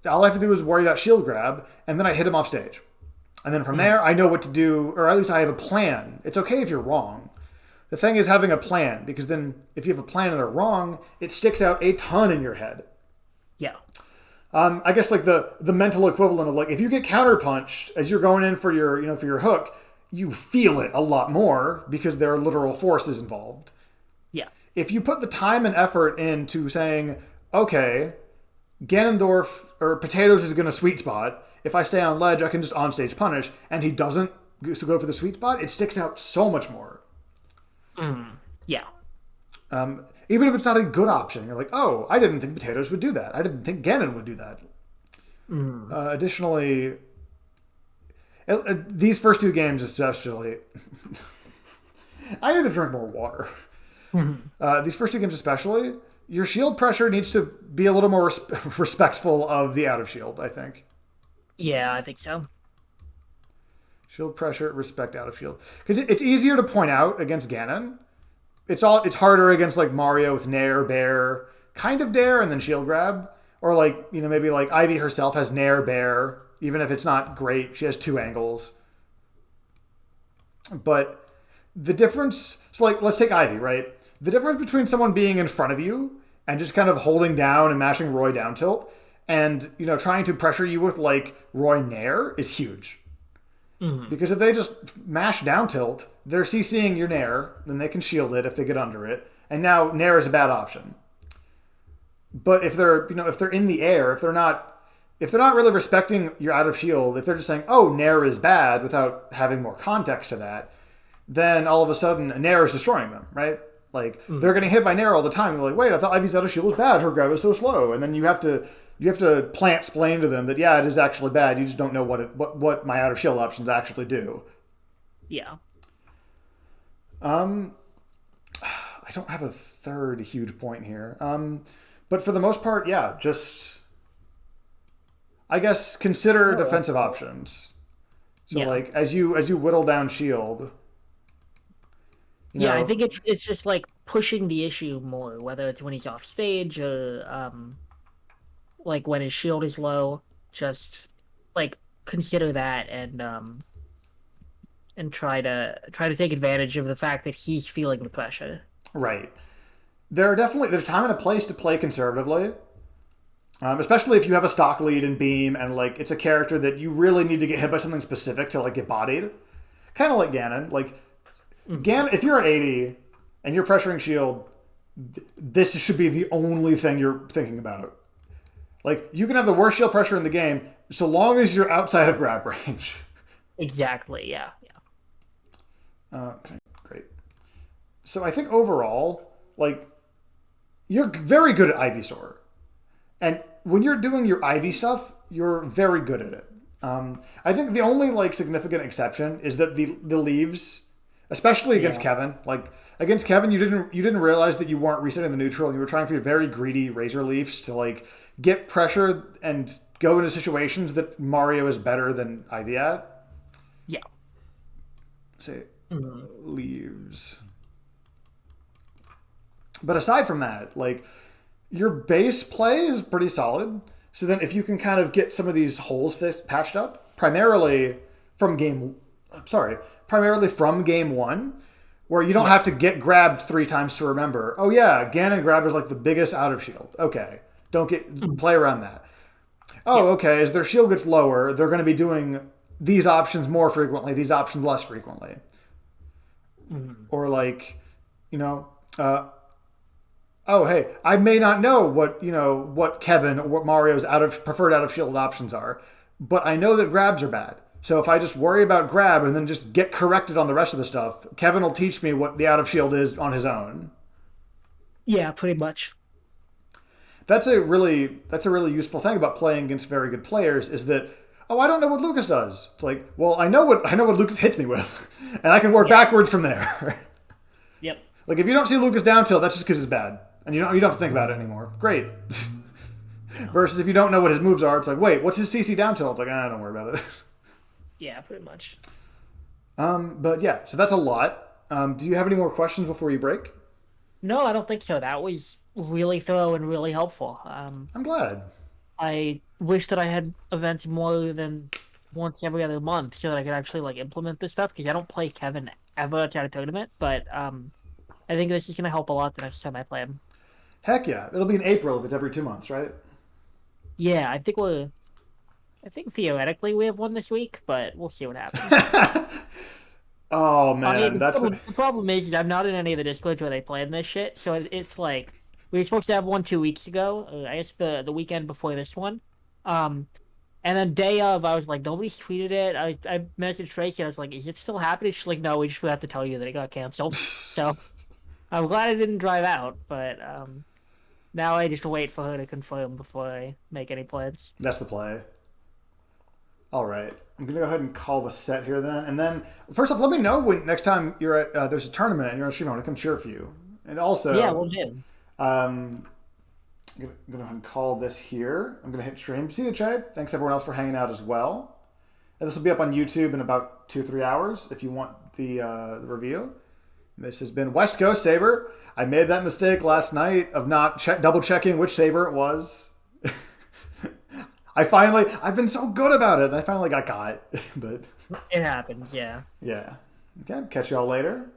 All I have to do is worry about shield grab, and then I hit him off stage. And then from there, I know what to do, or at least I have a plan. It's okay if you're wrong. The thing is having a plan, because then if you have a plan and they're wrong, it sticks out a ton in your head. Yeah. I guess like the mental equivalent of like if you get counterpunched as you're going in for your for your hook, you feel it a lot more because there are literal forces involved. Yeah. If you put the time and effort into saying, okay, Ganondorf or Potatoes is going to sweet spot. If I stay on ledge, I can just onstage punish, and he doesn't go for the sweet spot. It sticks out so much more. Yeah. Even if it's not a good option, you're like, oh, I didn't think Potatoes would do that. I didn't think Ganon would do that. Additionally, these first two games especially, I need to drink more water. These first two games especially, your shield pressure needs to be a little more respectful of the out of shield, I think. Yeah, I think so. Shield pressure, respect out of shield. Because it's easier to point out against Ganon. It's harder against like Mario with Nair, Bear, kind of Dare, and then shield grab. Or like, maybe like Ivy herself has Nair, Bear, even if it's not great, she has two angles. But the difference, so like, let's take Ivy, right? The difference between someone being in front of you and just kind of holding down and mashing Roy down tilt and, trying to pressure you with like Roy Nair is huge. Because if they just mash down tilt, they're CCing your Nair, then they can shield it if they get under it. And now Nair is a bad option. But if they're, if they're in the air, if they're not really respecting your out of shield, if they're just saying, oh, Nair is bad without having more context to that, then all of a sudden Nair is destroying them, right? Like they're getting hit by Nair all the time. They're like, wait, I thought Ivy's out of shield was bad. Her grab is so slow. And then you have to plant-splain to them that, yeah, it is actually bad. You just don't know what my out of shield options actually do. Yeah. I don't have a third huge point here. But for the most part, yeah, just I guess consider defensive options. So like as you whittle down shield. I think it's just like pushing the issue more, whether it's when he's off stage or like when his shield is low, just like consider that and try to take advantage of the fact that he's feeling the pressure. Right. There's time and a place to play conservatively. Especially if you have a stock lead in Beam and like it's a character that you really need to get hit by something specific to like get bodied. Kind of like Ganon. Like Ganon, if you're an 80 and you're pressuring shield, this should be the only thing you're thinking about. Like, you can have the worst shield pressure in the game so long as you're outside of grab range. Exactly, yeah. Okay, great. So I think overall, like, you're very good at Ivysaur. And when you're doing your Ivy stuff, you're very good at it. I think the only, like, significant exception is that the leaves, especially against Kevin, like, against Kevin, you didn't realize that you weren't resetting the neutral, and you were trying for your very greedy Razor Leafs to, like, get pressure and go into situations that Mario is better than Ivy at. Yeah. Say, leaves. But aside from that, like, your base play is pretty solid. So then if you can kind of get some of these holes patched up, primarily from game one, where you don't have to get grabbed 3 times to remember, oh yeah, Ganon grab is like the biggest out of shield. Okay. Don't play around that. Oh, okay. As their shield gets lower, they're going to be doing these options more frequently, these options less frequently. Or like, oh, hey, I may not know what Kevin or what Mario's preferred out of shield options are, but I know that grabs are bad. So if I just worry about grab and then just get corrected on the rest of the stuff, Kevin will teach me what the out of shield is on his own. Yeah, pretty much. That's a really useful thing about playing against very good players is that, oh, I don't know what Lucas does. It's like, well, I know what Lucas hits me with, and I can work backwards from there. Yep. Like if you don't see Lucas down tilt, that's just because it's bad, and you don't have to think about it anymore. Great. Versus if you don't know what his moves are, it's like, wait, what's his CC down tilt? Like, don't worry about it. Yeah, pretty much. But yeah, so that's a lot. Do you have any more questions before you break? No, I don't think so. That was really thorough and really helpful. I'm glad. I wish that I had events more than once every other month so that I could actually like implement this stuff because I don't play Kevin ever outside a tournament. But I think this is gonna help a lot the next time I play him. Heck yeah. It'll be in April if it's every 2 months, right? Yeah, I think theoretically we have one this week, but we'll see what happens. Oh I man, that's what. the problem is I'm not in any of the discords where they plan this shit, so it's like we were supposed to have one 2 weeks ago. I guess the weekend before this one. Um, and then day of, I was like, nobody's tweeted it. I messaged Tracy. I was like, is it still happening? She's like, no, we just forgot to tell you that it got canceled. So I'm glad I didn't drive out, but now I just wait for her to confirm before I make any plans. That's the play. All right. I'm gonna go ahead and call the set here then, and then first off, let me know when next time you're at there's a tournament and you're on stream. I want to come cheer for you. And Yeah, also, we'll do. um, I'm gonna go ahead and call this here. I'm gonna hit stream. See you, Che. Thanks everyone else for hanging out as well. And this will be up on YouTube in about 2 or 3 hours if you want the review. This has been West Coast Sabre. I made that mistake last night of not double checking which Sabre it was. I've been so good about it. I finally got caught. But It happens, yeah. yeah. Okay, catch y'all later.